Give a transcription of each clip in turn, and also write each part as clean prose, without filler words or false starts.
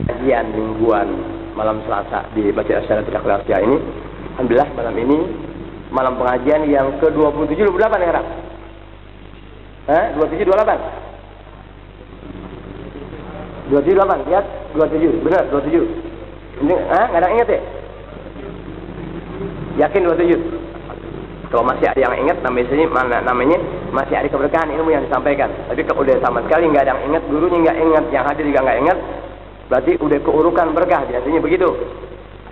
kajian mingguan malam Selasa di Masjid Asyaratul Akhlaqiyah ini. Alhamdulillah malam ini malam pengajian yang ke-27 28 ya, Rap? 27 28. 27 8, lihat 27, benar 27. Ini enggak ada yang ingat ya? Yakin 27? Kalau masih ada yang ingat namanya masih ada keberkahan ilmu yang disampaikan. Tapi kalau udah sama sekali nggak ada yang ingat, gurunya nggak ingat, yang hadir juga nggak ingat, berarti udah keurukan berkah, biasanya begitu.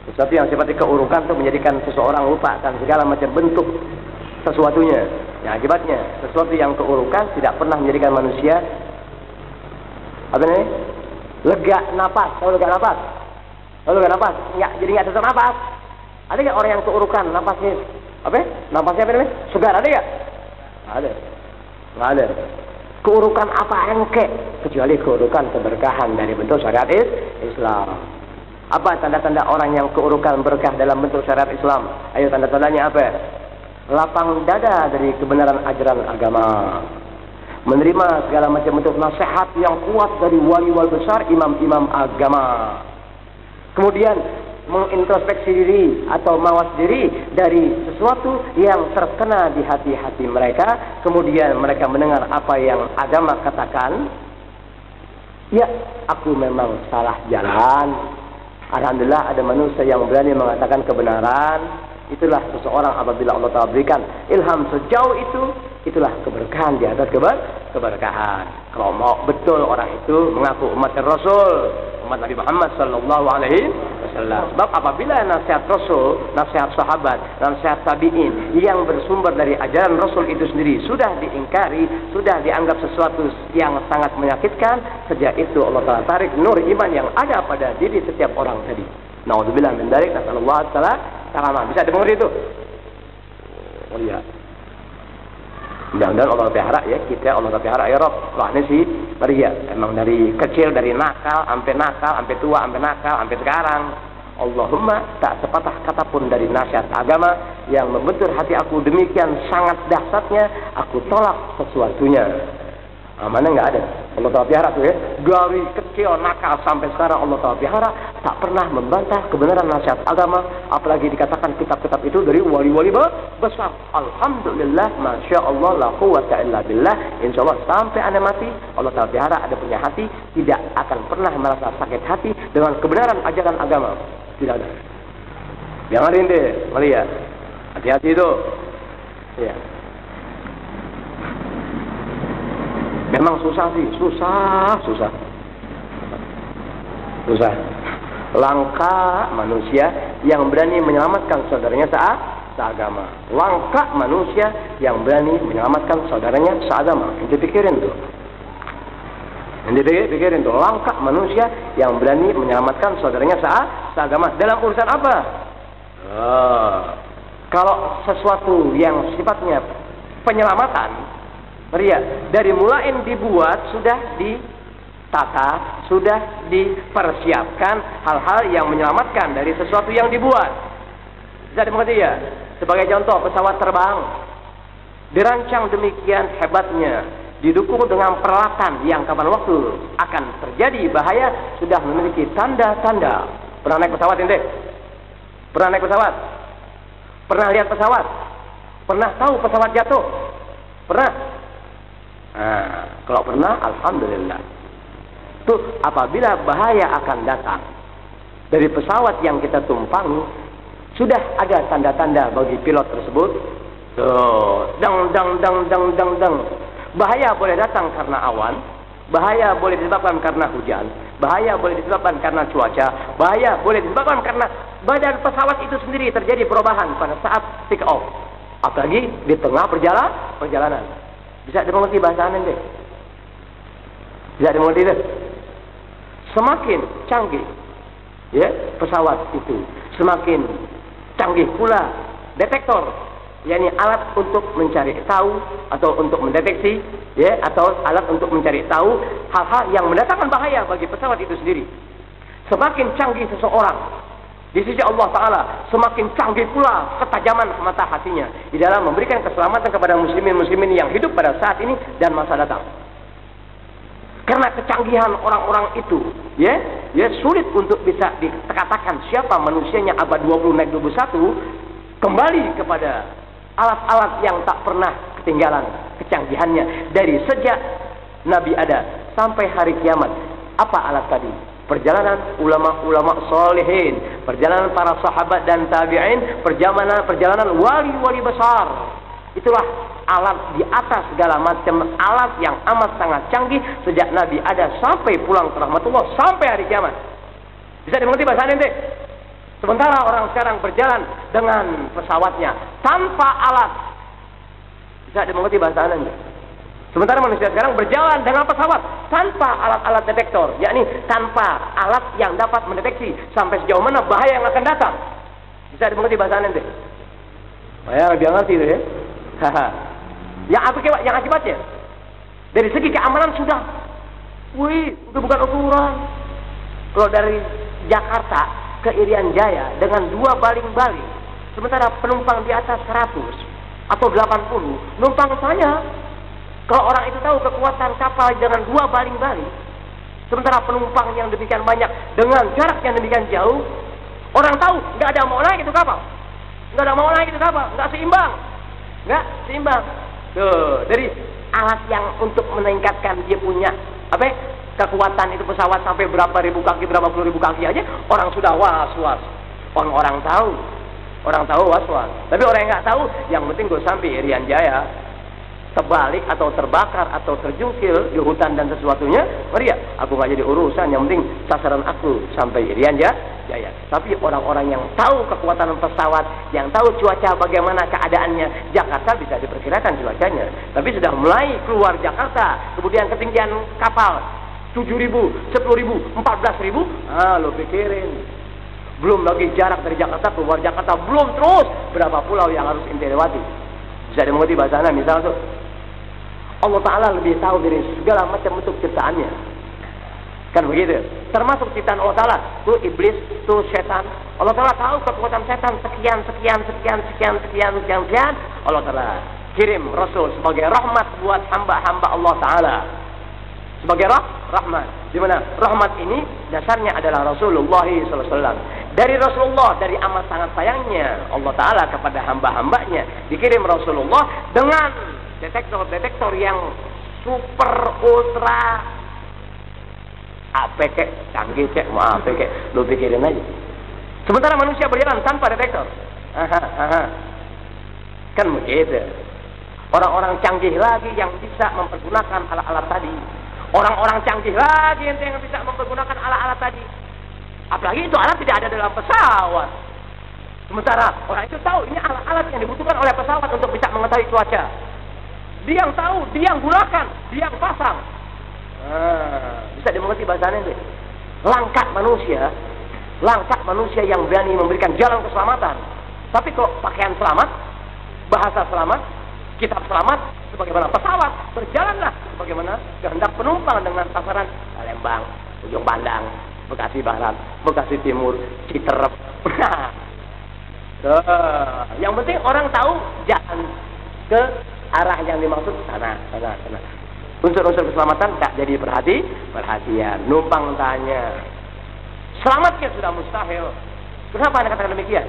Sesuatu yang sifatnya keurukan itu menjadikan seseorang lupa akan segala macam bentuk sesuatunya. Ya, akibatnya sesuatu yang keurukan tidak pernah menjadikan manusia apa namanya? Lega napas. Kalau lega napas, jadi nggak sesak napas. Ada nggak orang yang keurukan napasnya? Apa? Napasnya apa namanya? Segar, ada nggak? Nggak ada. Keurukan apa engke? Kecuali keurukan keberkahan dari bentuk syariat Islam. Apa tanda-tanda orang yang keurukan berkah dalam bentuk syariat Islam? Ayo tanda-tandanya apa? Lapang dada dari kebenaran ajaran agama. Menerima segala macam bentuk nasihat yang kuat dari wali-wali besar, imam-imam agama. Kemudian mengintrospeksi diri atau mawas diri dari sesuatu yang terkena di hati-hati mereka. Kemudian mereka mendengar apa yang agama katakan. Ya, aku memang salah jalan. Alhamdulillah ada manusia yang berani mengatakan kebenaran. Itulah seseorang apabila Allah Ta'ala berikan ilham sejauh itu, itulah keberkahan di atas keberkahan. Kalau mau betul orang itu mengaku umat Rasul, umat Nabi Muhammad Sallallahu Alaihi Wasallam. Sebab apabila nasihat Rasul, nasihat sahabat, nasihat tabi'in yang bersumber dari ajaran Rasul itu sendiri sudah diingkari, sudah dianggap sesuatu yang sangat menyakitkan, sejak itu Allah Ta'ala tarik nur iman yang ada pada diri setiap orang tadi. Na'udzubillah min dzalik, nasallallahu alaihi. Bisa dengar itu? Oh iya. Mudah-mudahan Allah pelihara ya, kita Allah pelihara ya Rob. Wah ini sih Maria, emang dari kecil, dari nakal, sampai tua, sampai nakal, sampai sekarang. Allahumma tak sepatah kata pun dari nasihat agama yang membentur hati aku demikian sangat dahsyatnya, aku tolak sesuatunya. Mana nggak ada. Allah Ta'ala pelihara tuh ya, dari kecil nakal sampai sekarang Allah Ta'ala pelihara, tak pernah membantah kebenaran nasihat agama, apalagi dikatakan kitab-kitab itu dari wali-wali besar. Alhamdulillah, Masya Allah, la quwwata illa billah. Insya Allah sampai anda mati, Allah Ta'ala pelihara ada punya hati, tidak akan pernah merasa sakit hati dengan kebenaran ajaran agama. Tidak ada. Jangan rinde, Maria. Hati-hati itu. Ya. Memang susah sih, susah. Langka manusia yang berani menyelamatkan saudaranya seagama. Langka manusia yang berani menyelamatkan saudaranya seagama. Ente pikirin tuh. Langka manusia yang berani menyelamatkan saudaranya seagama. Dalam urusan apa? Kalau sesuatu yang sifatnya penyelamatan, Maria, dari mulai dibuat sudah ditata, sudah dipersiapkan hal-hal yang menyelamatkan dari sesuatu yang dibuat. Bisa dimengerti ya? Sebagai contoh, pesawat terbang dirancang demikian hebatnya, didukung dengan peralatan yang kapan waktu akan terjadi bahaya sudah memiliki tanda-tanda. Pernah naik pesawat ente? Pernah naik pesawat? Pernah lihat pesawat? Pernah tahu pesawat jatuh? Pernah? Kalau pernah, alhamdulillah. Tuh, apabila bahaya akan datang dari pesawat yang kita tumpangi, sudah ada tanda-tanda bagi pilot tersebut. Tuh, dang. Bahaya boleh datang karena awan, bahaya boleh disebabkan karena hujan, bahaya boleh disebabkan karena cuaca, bahaya boleh disebabkan karena badan pesawat itu sendiri terjadi perubahan pada saat take off, apalagi di tengah perjalanan. Bisa dimengerti bahasa anda? Bisa dimengerti itu? Semakin canggih ya pesawat itu, semakin canggih pula detektor, yakni alat untuk mencari tahu atau untuk mendeteksi ya, atau alat untuk mencari tahu hal-hal yang mendatangkan bahaya bagi pesawat itu sendiri. Semakin canggih seseorang di sisi Allah Ta'ala, semakin canggih pula ketajaman mata hatinya di dalam memberikan keselamatan kepada muslimin-muslimin yang hidup pada saat ini dan masa datang. Karena kecanggihan orang-orang itu, ya, ya sulit untuk bisa dikatakan siapa manusianya abad 20 naik 21, kembali kepada alat-alat yang tak pernah ketinggalan kecanggihannya dari sejak Nabi ada sampai hari kiamat. Apa alat tadi? Perjalanan ulama-ulama solehin, perjalanan para sahabat dan tabi'in, perjalanan wali-wali besar. Itulah alat di atas segala macam alat yang amat sangat canggih sejak Nabi ada sampai pulang ke rahmatullah sampai hari kiamat. Bisa dimengerti bahasa ente? Sementara orang sekarang berjalan dengan pesawatnya tanpa alat. Bisa dimengerti bahasa ente? Sementara manusia sekarang berjalan dengan pesawat tanpa alat-alat detektor, yakni tanpa alat yang dapat mendeteksi sampai sejauh mana bahaya yang akan datang. Bisa dimengerti bahasa ente? Saya lebih ngerti itu ya. Yang akibatnya dari segi keamanan sudah itu bukan ukuran. Kalau dari Jakarta ke Irian Jaya dengan 2 baling-baling, sementara penumpang di atas 100 atau 80 numpang saja. Kalau orang itu tahu kekuatan kapal dengan 2 baling-baling, sementara penumpang yang demikian banyak dengan jarak yang demikian jauh, orang tahu nggak ada mau naik itu kapal, nggak seimbang. Tuh, dari alat yang untuk meningkatkan dia punya kekuatan itu pesawat sampai berapa ribu kaki, berapa puluh ribu kaki aja orang sudah was-was. Orang tahu was-was. Tapi orang yang nggak tahu, yang penting gue sampai Irian Jaya, terbalik atau terbakar atau terjungkil di hutan dan sesuatunya, mari ya, aku nggak jadi urusan. Yang penting sasaran aku sampai Irian Jaya. Tapi orang-orang yang tahu kekuatan pesawat, yang tahu cuaca bagaimana keadaannya, Jakarta bisa diperkirakan cuacanya. Tapi sudah mulai keluar Jakarta, kemudian ketinggian kapal 7.000, 10.000, 14.000, lo pikirin. Belum lagi jarak dari Jakarta keluar Jakarta, belum terus berapa pulau yang harus ente lewati. Bisa dimengerti bahasanya, misal tuh Allah Ta'ala lebih tahu dari segala macam bentuk ciptaannya. Kan begitu? Termasuk ciptaan Allah Ta'ala. Tuh iblis, tuh setan. Allah Ta'ala tahu kekuatan setan sekian. Allah Ta'ala kirim Rasul sebagai rahmat buat hamba-hamba Allah Ta'ala. Sebagai rahmat. Dimana rahmat ini dasarnya adalah Rasulullah SAW. Dari Rasulullah, dari amat sangat sayangnya Allah Ta'ala kepada hamba-hambanya, dikirim Rasulullah dengan detektor yang super ultra canggih lu pikirin aja. Sementara manusia berjalan tanpa detektor. Kan begitu. Orang-orang canggih lagi yang bisa mempergunakan alat-alat tadi. Orang-orang canggih lagi yang bisa mempergunakan alat-alat tadi. Apalagi itu alat tidak ada dalam pesawat. Sementara orang itu tahu ini alat-alat yang dibutuhkan oleh pesawat untuk bisa mengetahui cuaca. Dia yang tahu, dia yang gunakan, dia yang pasang. Bisa dimengerti bahasanya ini. Langkah manusia yang berani memberikan jalan keselamatan. Tapi kok pakaian selamat, bahasa selamat, kitab selamat, sebagaimana pesawat berjalanlah sebagaimana kehendak penumpang dengan sasaran Palembang, Ujung Pandang, Bekasi Barat, Bekasi Timur, Citerep. Yang penting orang tahu jalan ke arah yang dimaksud sana. Unsur-unsur keselamatan tak jadi perhatian. Numpang tanya, selamatnya sudah mustahil. Kenapa Anda katakan demikian?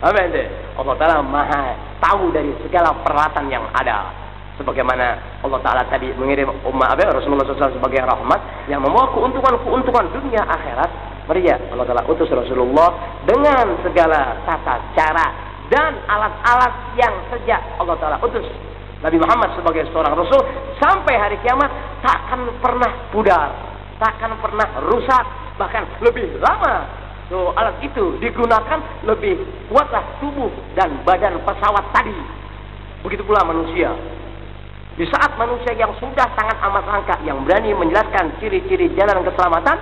Apa ente? Allah Ta'ala maha tahu dari segala peralatan yang ada. Sebagaimana Allah Ta'ala tadi mengirim Rasulullah SAW sebagai rahmat yang membawa keuntungan dunia akhirat. Meriah Allah Ta'ala utus Rasulullah dengan segala tata cara dan alat-alat yang sejak Allah Ta'ala utus Nabi Muhammad sebagai seorang Rasul sampai hari kiamat takkan pernah pudar, takkan pernah rusak, bahkan lebih lama. Alat itu digunakan lebih kuatlah tubuh dan badan pesawat tadi. Begitu pula manusia. Di saat manusia yang sudah sangat amat langka, yang berani menjelaskan ciri-ciri jalan keselamatan,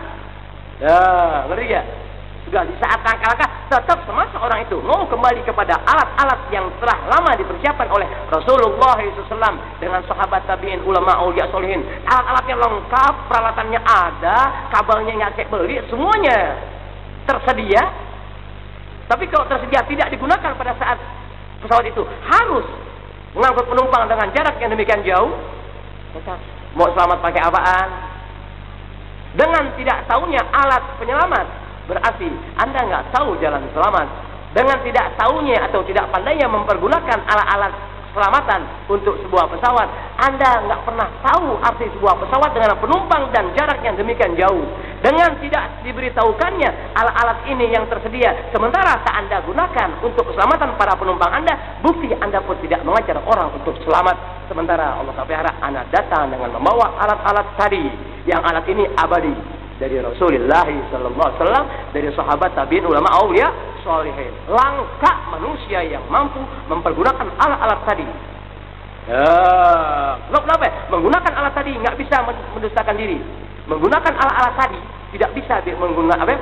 ngeri ya? Sudah di saat langka-langka, tetap semasa orang itu mau kembali kepada alat-alat yang telah lama dipersiapkan oleh Rasulullah SAW dengan sahabat tabi'in, ulama, aulia, solihin. Alat-alatnya lengkap, peralatannya ada, kabelnya nggak cek beli, semuanya tersedia. Tapi kalau tersedia tidak digunakan pada saat pesawat itu harus mengangkut penumpang dengan jarak yang demikian jauh, mau selamat pakai apaan? Dengan tidak tahunya alat penyelamat, berarti Anda nggak tahu jalan selamat. Dengan tidak tahunya atau tidak pandainya mempergunakan alat-alat keselamatan untuk sebuah pesawat, Anda nggak pernah tahu arti sebuah pesawat dengan penumpang dan jarak yang demikian jauh. Dengan tidak diberitahukannya alat-alat ini yang tersedia, sementara tak Anda gunakan untuk keselamatan para penumpang Anda, bukti Anda pun tidak mengajar orang untuk selamat. Sementara Allah Ta'ala Anda datang dengan membawa alat-alat tadi, yang alat ini abadi dari Rasulullah sallallahu alaihi wasallam, dari sahabat tabi'in, ulama, aulia, sholihin. Langka manusia yang mampu mempergunakan alat-alat tadi. Kenapa? Menggunakan alat tadi nggak bisa mendustakan diri. Menggunakan alat-alat tadi tidak bisa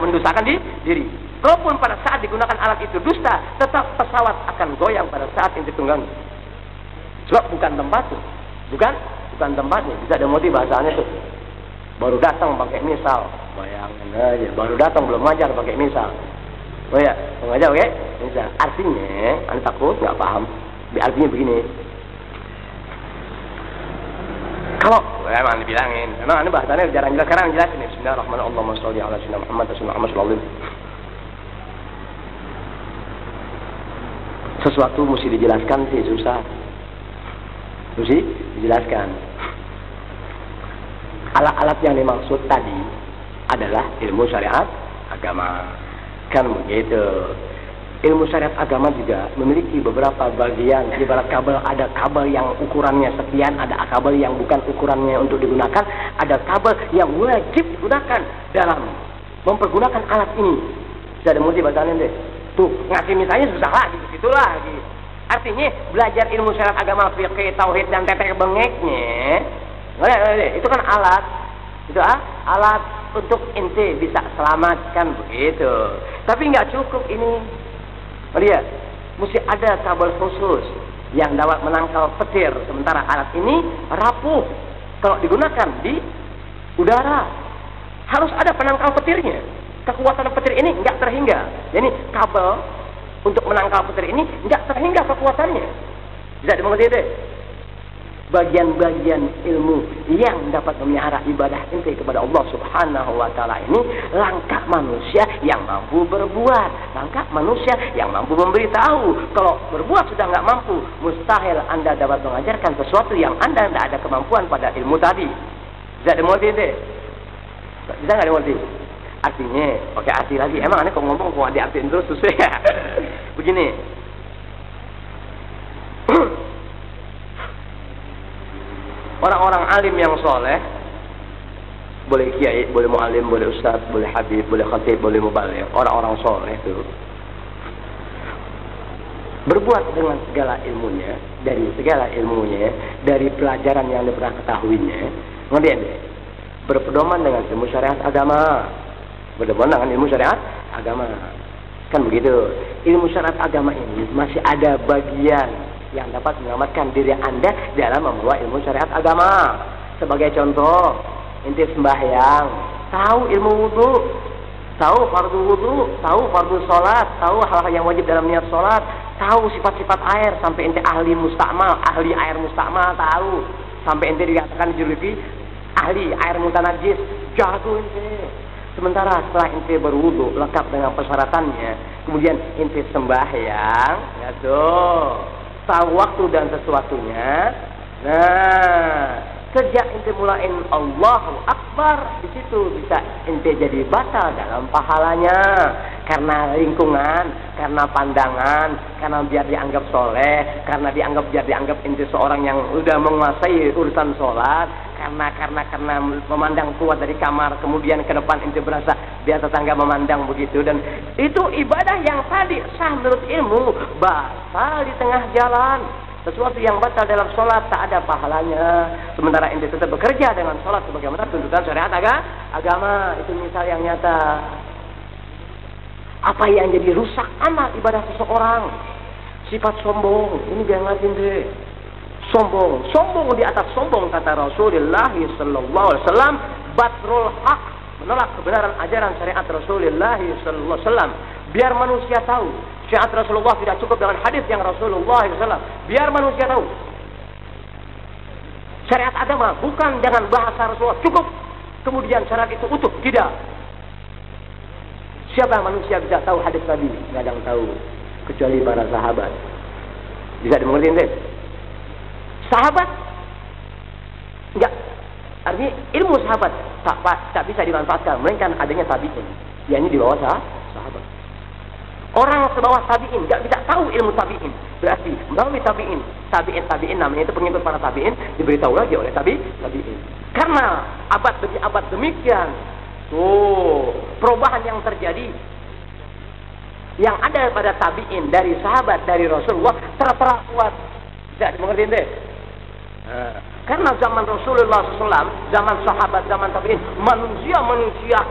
mendustakan diri. Kalaupun pada saat digunakan alat itu dusta, tetap pesawat akan goyang pada saat yang ditunggangi. Sebab bukan tempatnya, bukan tempatnya. Bisa ada motif bahasanya tuh. Baru datang pakai misal, bayangin aja. Baru datang belum ngajar pakai misal. Oh ya, ngajar oke? Misal. Artinya, Anda takut nggak paham? Artinya begini. Kalau memang dibilangin, memang Anda bahasanya jarang jelas. Sekarang jelasin. Bismillahirrahmanirrahim. Allahumma sholli ala sayyidina Muhammad wa sallam Muhammad sallallahu alaihi wasallam. Sesuatu mesti dijelaskan sih susah. Mesti dijelaskan. Alat-alat yang dimaksud tadi adalah ilmu syariat agama. Kan begitu. Ilmu syariat agama juga memiliki beberapa bagian. Ibarat kabel, ada kabel yang ukurannya sekian, ada kabel yang bukan ukurannya untuk digunakan, ada kabel yang wajib digunakan dalam mempergunakan alat ini. Jadi mesti bacain deh. Tuh, ngasih misalnya susah lagi, begitulah lagi. Artinya belajar ilmu syariat agama, fikih, tauhid dan tetek bengeknya, itu kan alat. Itu alat untuk ente bisa selamatkan begitu. Tapi nggak cukup ini. Lihat, mesti ada kabel khusus yang dapat menangkal petir. Sementara alat ini rapuh kalau digunakan di udara. Harus ada penangkal petirnya. Kekuatan petir ini nggak terhingga. Jadi kabel untuk menangkal petir ini nggak terhingga kekuatannya. Bisa dimengerti deh. Bagian-bagian ilmu yang dapat memelihara ibadah ente kepada Allah Subhanahu wa taala ini, langkah manusia yang mampu berbuat, langkah manusia yang mampu memberitahu. Kalau berbuat sudah nggak mampu, mustahil Anda dapat mengajarkan sesuatu yang Anda tidak ada kemampuan pada ilmu tadi. Bisa dimengerti deh. Bisa nggak dimengerti? Artinya, pakai arti lagi. Emang Anda kok ngomong kok diartiin terus susah ya? Begini. Orang-orang alim yang soleh, boleh kiai, boleh mu'alim, boleh ustaz, boleh habib, boleh khatib, boleh mubaligh. Orang-orang soleh itu berbuat dengan segala ilmunya, dari pelajaran yang dia pernah ketahuinya. Ngerti deh? Berpedoman dengan ilmu syariat agama. Kan begitu. Ilmu syariat agama ini masih ada bagian yang dapat menyelamatkan diri Anda dalam membawa ilmu syariat agama. Sebagai contoh, ente sembahyang, tahu ilmu wudu, tahu fardu wudu, tahu fardu sholat, tahu hal-hal yang wajib dalam niat sholat, tahu sifat-sifat air, sampai ente ahli mustakmal, ahli air mustakmal, tahu, sampai ente dikatakan juluki ahli air mutanajis, jago ente. Sementara setelah ente berwudu lengkap dengan persyaratannya, kemudian ente sembahyang, ya tuh, tahu waktu dan sesuatunya. Nah, sejak ente mulain Allahu Akbar, di situ bisa ente jadi batal dalam pahalanya. Karena lingkungan, karena pandangan, karena biar dianggap soleh, karena biar dianggap ente seorang yang udah menguasai urusan sholat, karena memandang keluar dari kamar, kemudian ke depan ente berasa biar tetangga memandang begitu, dan itu ibadah yang tadi sah menurut ilmu, batal di tengah jalan. Sesuatu yang batal dalam sholat tak ada pahalanya. Sementara ente tetap bekerja dengan sholat sebagaimana tuntutan syariat agama. Itu misal yang nyata. Apa yang jadi rusak amal ibadah seseorang? Sifat sombong. Ini jangan deh. Sombong di atas sombong, kata Rasulullah sallallahu alaihi wasallam, batrul haq, menolak kebenaran ajaran syariat Rasulullah sallallahu alaihi wasallam. Biar manusia tahu, syariat Rasulullah tidak cukup dengan hadis yang Rasulullah SAW. Biar manusia tahu, syariat agama bukan dengan bahasa Rasulullah cukup. kemudian syariat itu utuh. Tidak. Siapa manusia bisa tahu hadis Nabi? Nggak ada yang tahu kecuali para sahabat. Bisa dimengerti ente? Sahabat enggak, artinya ilmu sahabat tak bisa dimanfaatkan melainkan adanya tabi'in, yakni di bawah sahabat. Orang sebawah tabi'in enggak bisa tahu ilmu tabi'in. Berarti melalui tabi'in namanya itu pengikut para tabi'in, diberitahu lagi oleh tabi'in. Karena abad demi abad demikian, perubahan yang terjadi yang ada pada tabi'in dari sahabat dari Rasulullah tertera kuat. Tidak dimengerti ente? Karena zaman Rasulullah SAW, zaman sahabat, zaman tabi'in, manusia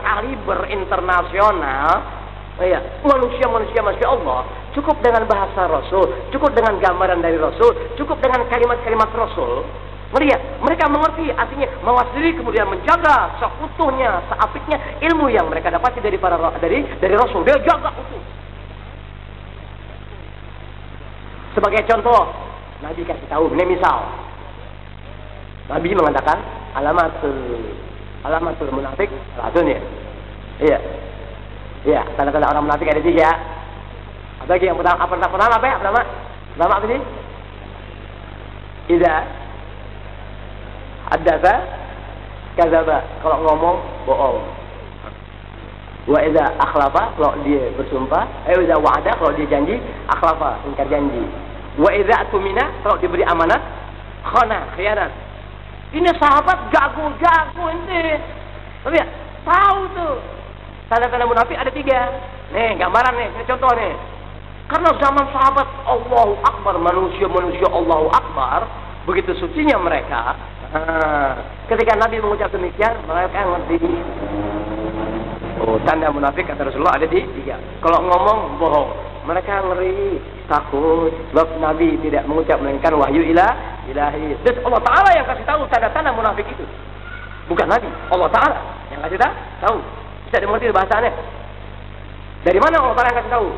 kaliber internasional, manusia Masya Allah, cukup dengan bahasa Rasul, cukup dengan gambaran dari Rasul, cukup dengan kalimat-kalimat Rasul. Mereka mengerti artinya mawas diri, kemudian menjaga seutuhnya, seapiknya ilmu yang mereka dapati dari Rasul. Dia jaga utuh. Sebagai contoh, Nabi kasih tahu, ini misal Nabi mengatakan alamatul munafik salatun ya. Iya, tanda-tanda orang munafik ada 3. Apa lagi yang pertama apa ya? Pertama apa sih? Idza haddatsa kadzaba, kalau ngomong bohong. Wa idza akhlafa, kalau dia bersumpah, idza wa'ada, kalau dia janji, akhlafa, ingkar janji. Wa idza tumina, kalau diberi amanat, khana, khianat. Ini sahabat jago ente. Tapi ya, tahu tuh. Tanda-tanda munafik ada 3. Nih, gambaran nih, ini contoh nih. Karena zaman sahabat Allahu Akbar, manusia Allahu Akbar, begitu sucinya mereka. Ketika Nabi mengucap demikian, mereka ngerti. Tanda munafik kata Rasulullah ada di 3. Kalau ngomong bohong, mereka ngeri, takut. Sebab Nabi tidak mengucap melainkan wahyu ilahi. Terus Allah Ta'ala yang kasih tahu tanda-tanda munafik itu. Bukan Nabi, Allah Ta'ala yang kasih tahu. Bisa dimengerti bahasanya. Dari mana Allah Ta'ala yang kasih tahu?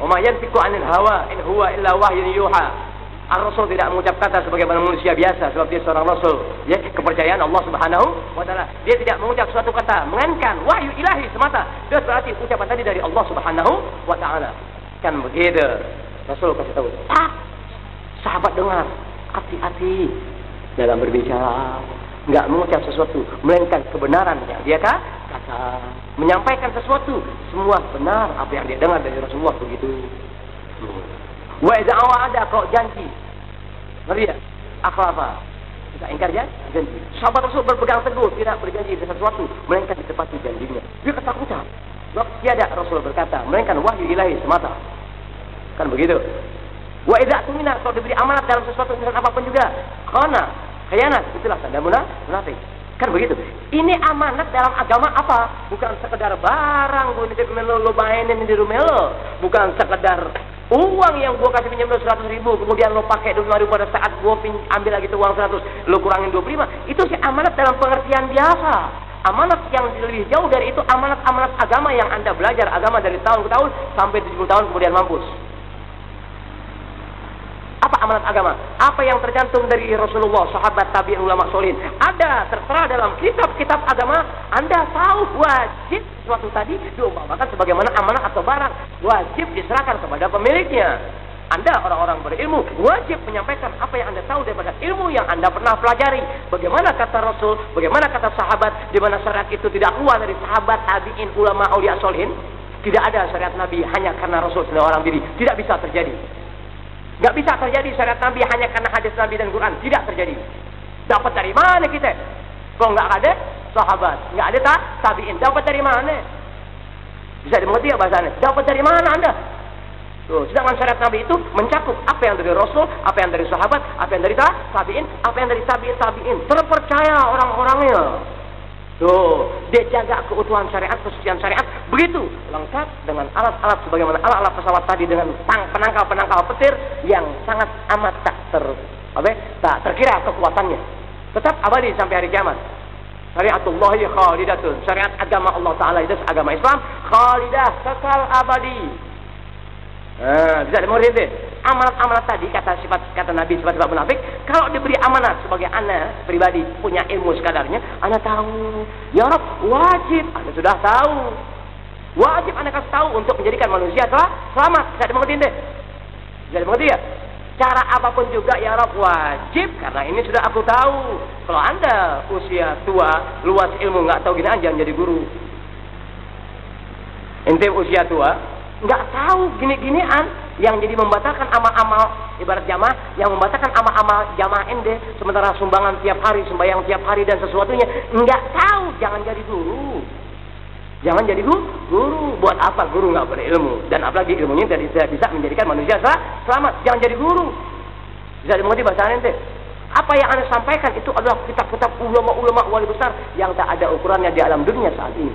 Wa ma yantiqu 'anil hawa in huwa illa wahyun yuha. Ar-Rasul tidak mengucap kata sebagaimana manusia biasa, sebab dia seorang Rasul. Ya, kepercayaan Allah Subhanahu wa Ta'ala. Dia tidak mengucap suatu kata, melainkan wahyu ilahi semata. Dia berarti ucapan tadi dari Allah Subhanahu wa Ta'ala. Kan begitu. Rasul kasih tahu. Sahabat dengar, hati-hati dalam berbicara. Enggak mengucap sesuatu melainkan kebenaran yang dia kata. Menyampaikan sesuatu semua benar apa yang dia dengar dari Rasulullah begitu. Wa idza wa'ada, kalau janji. Ngeri ya? Akhlafa. Kita ingkar janji. Sahabat Rasul berpegang teguh tidak berjanji dengan sesuatu melainkan ditepati janjinya. Dia ketakutan. Sebab tiada Rasul berkata melainkan wahyu ilahi semata. Kan begitu. Wa idza tumina, kalau diberi amanat dalam sesuatu urusan apapun juga, khana, khianat, itulah tanda munafik. Kan begitu. Ini amanat dalam agama apa? Bukan sekedar barang gue nitip lo mainin di rumah lo. Bukan sekedar uang yang gue kasih pinjam lo 100.000, kemudian lo pakai 25.000 pada saat gue ambil lagi itu uang 100, lo kurangin 25. Itu sih amanat dalam pengertian biasa. Amanat yang lebih jauh dari itu, amanat-amanat agama yang Anda belajar agama dari tahun ke tahun sampai 70 tahun kemudian mampus. Apa amanat agama? Apa yang tercantum dari Rasulullah, sahabat, tabi'in, ulama solihin. Ada tertera dalam kitab-kitab agama. Anda tahu wajib suatu tadi diumpamakan sebagaimana amanat atau barang. Wajib diserahkan kepada pemiliknya. Anda orang-orang berilmu wajib menyampaikan apa yang Anda tahu daripada ilmu yang Anda pernah pelajari. Bagaimana kata Rasul, bagaimana kata sahabat, di mana syariat itu tidak keluar dari sahabat, tabi'in, ulama, aulia solihin. Tidak ada syariat Nabi hanya karena Rasul sendiri orang diri. Tidak bisa terjadi. Gak bisa terjadi syariat Nabi hanya karena hadis Nabi dan Quran. Tidak terjadi. Dapat dari mana kita? Kalau nggak ada sahabat, nggak ada tabi'in, dapat dari mana? Bisa dimengerti ya bahasanya? Dapat dari mana Anda? Tuh, sedangkan syariat Nabi itu mencakup apa yang dari Rasul, apa yang dari sahabat, apa yang dari tabi'in, apa yang dari tabi'in. Terpercaya orang-orangnya. Tuh, dia jaga keutuhan syariat, kesucian syariat. Begitu, lengkap dengan alat-alat sebagaimana alat-alat pesawat tadi dengan penangkal-penangkal petir yang sangat amat tak terkira kekuatannya. Tetap abadi sampai hari kiamat. Syariatullahi khalidatun. Syariat agama Allah Ta'ala itu agama Islam khalidah, kekal abadi. Bisa dimengerti ente? Amanat-amanat tadi kata Nabi sifat munafik, kalau diberi amanat sebagai anak pribadi punya ilmu sekadarnya, anak tahu. Ya Rabb, wajib anak sudah tahu. Wajib anak kasih tahu untuk menjadikan manusia selamat. Bisa dimengerti ente? Bisa dimengerti ya? Cara apapun juga ya Rabb wajib, karena ini sudah aku tahu. Kalau anda usia tua, luas ilmu, nggak tahu gini jangan jadi guru. Ente usia tua, nggak tahu gini-ginian yang jadi membatalkan amal-amal ibarat jamaah, yang membatalkan amal-amal jamaah ende, sementara sumbangan tiap hari, sembahyang tiap hari dan sesuatunya nggak tahu, jangan jadi guru. Jangan jadi guru. Buat apa guru nggak berilmu? Dan apalagi ilmunya tidak bisa menjadikan manusia selamat. Jangan jadi guru. Bisa dimengerti bahasa ente? Apa yang anda sampaikan itu adalah kitab-kitab ulama-ulama wali besar yang tak ada ukurannya di alam dunia saat ini.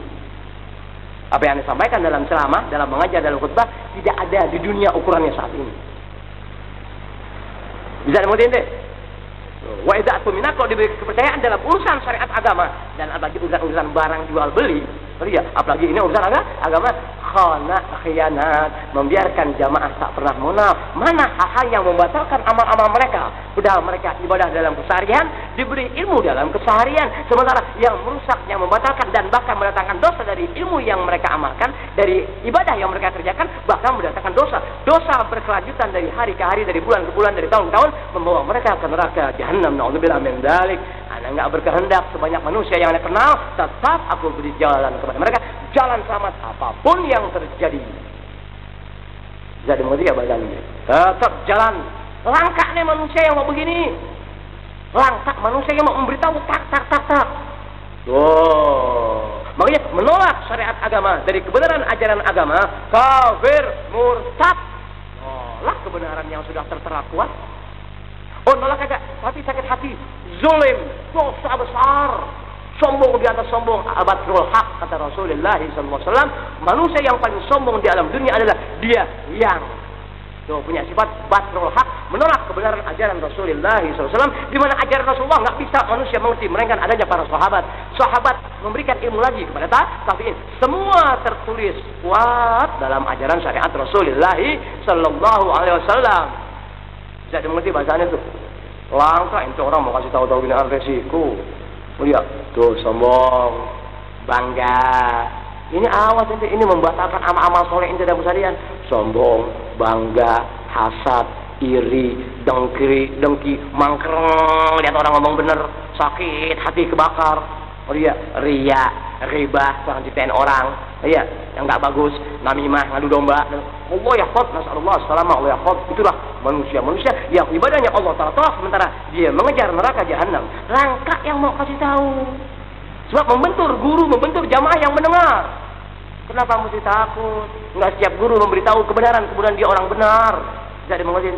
Apa yang anda sampaikan dalam ceramah, dalam mengajar, dalam khutbah tidak ada di dunia ukurannya saat ini. Bisa dimengerti ente? Wa idza atumina, kalau diberi kepercayaan dalam urusan syariat agama dan apalagi urusan barang jual beli, apalagi ini urusan agama, khianat, membiarkan jamaah tak pernah munaf. Mana hal-hal yang membatalkan amal-amal mereka, padahal mereka ibadah dalam keseharian, diberi ilmu dalam keseharian, sementara yang merusak, yang membatalkan dan bahkan mendatangkan dosa dari ilmu yang mereka amalkan, dari ibadah yang mereka kerjakan, bahkan mendatangkan dosa berkelanjutan dari hari ke hari, dari bulan ke bulan, dari tahun ke tahun, membawa mereka ke neraka jahannam. Na'udzubillah min dzalik. Anda enggak berkehendak sebanyak manusia yang Anda kenal, tetap aku beri jalan kepada mereka, jalan selamat apapun yang terjadi. Jadi mengerti ya badan ini? Tetap jalan. Langkah nih manusia yang mau begini. Langkah manusia yang mau memberitahu tak. Makanya menolak syariat agama dari kebenaran ajaran agama, kafir, murtad. Nolak kebenaran yang sudah tertera kuat. Nolak kagak, tapi sakit hati, zalim, dosa besar, sombong di atas sombong, abatrul haq, kata Rasulullah SAW. Manusia yang paling sombong di alam dunia adalah dia yang punya sifat batrul haq, menolak kebenaran ajaran Rasulullah SAW, di mana ajaran Rasulullah nggak bisa manusia mengerti, melainkan adanya para sahabat. Sahabat memberikan ilmu lagi kepada tabi'in. Semua tertulis kuat dalam ajaran syariat Rasulullah SAW. Bisa dimengerti bahasanya tuh. Langkah itu orang mau kasih tahu-tahu gini resiko. Lihat tuh sombong, bangga. Ini awas ini membatalkan amal-amal soleh ente dalam keseharian. Sombong, bangga, hasad, iri, dengki, mangkreng. Lihat orang ngomong bener, sakit, hati kebakar. Ria, ribah, jangan ceritain orang. Yang nggak bagus, namimah, ngadu domba. Allah ya khot, nasallallahu salama, Allah ya khot. Itulah manusia yang ibadahnya Allah Ta'ala, sementara dia mengejar neraka jahanam. Langkah yang mau kasih tahu. Sebab membentur jamaah yang mendengar. Kenapa mesti takut? Nggak setiap guru memberitahu kebenaran, kemudian dia orang benar. Jadi mengerti?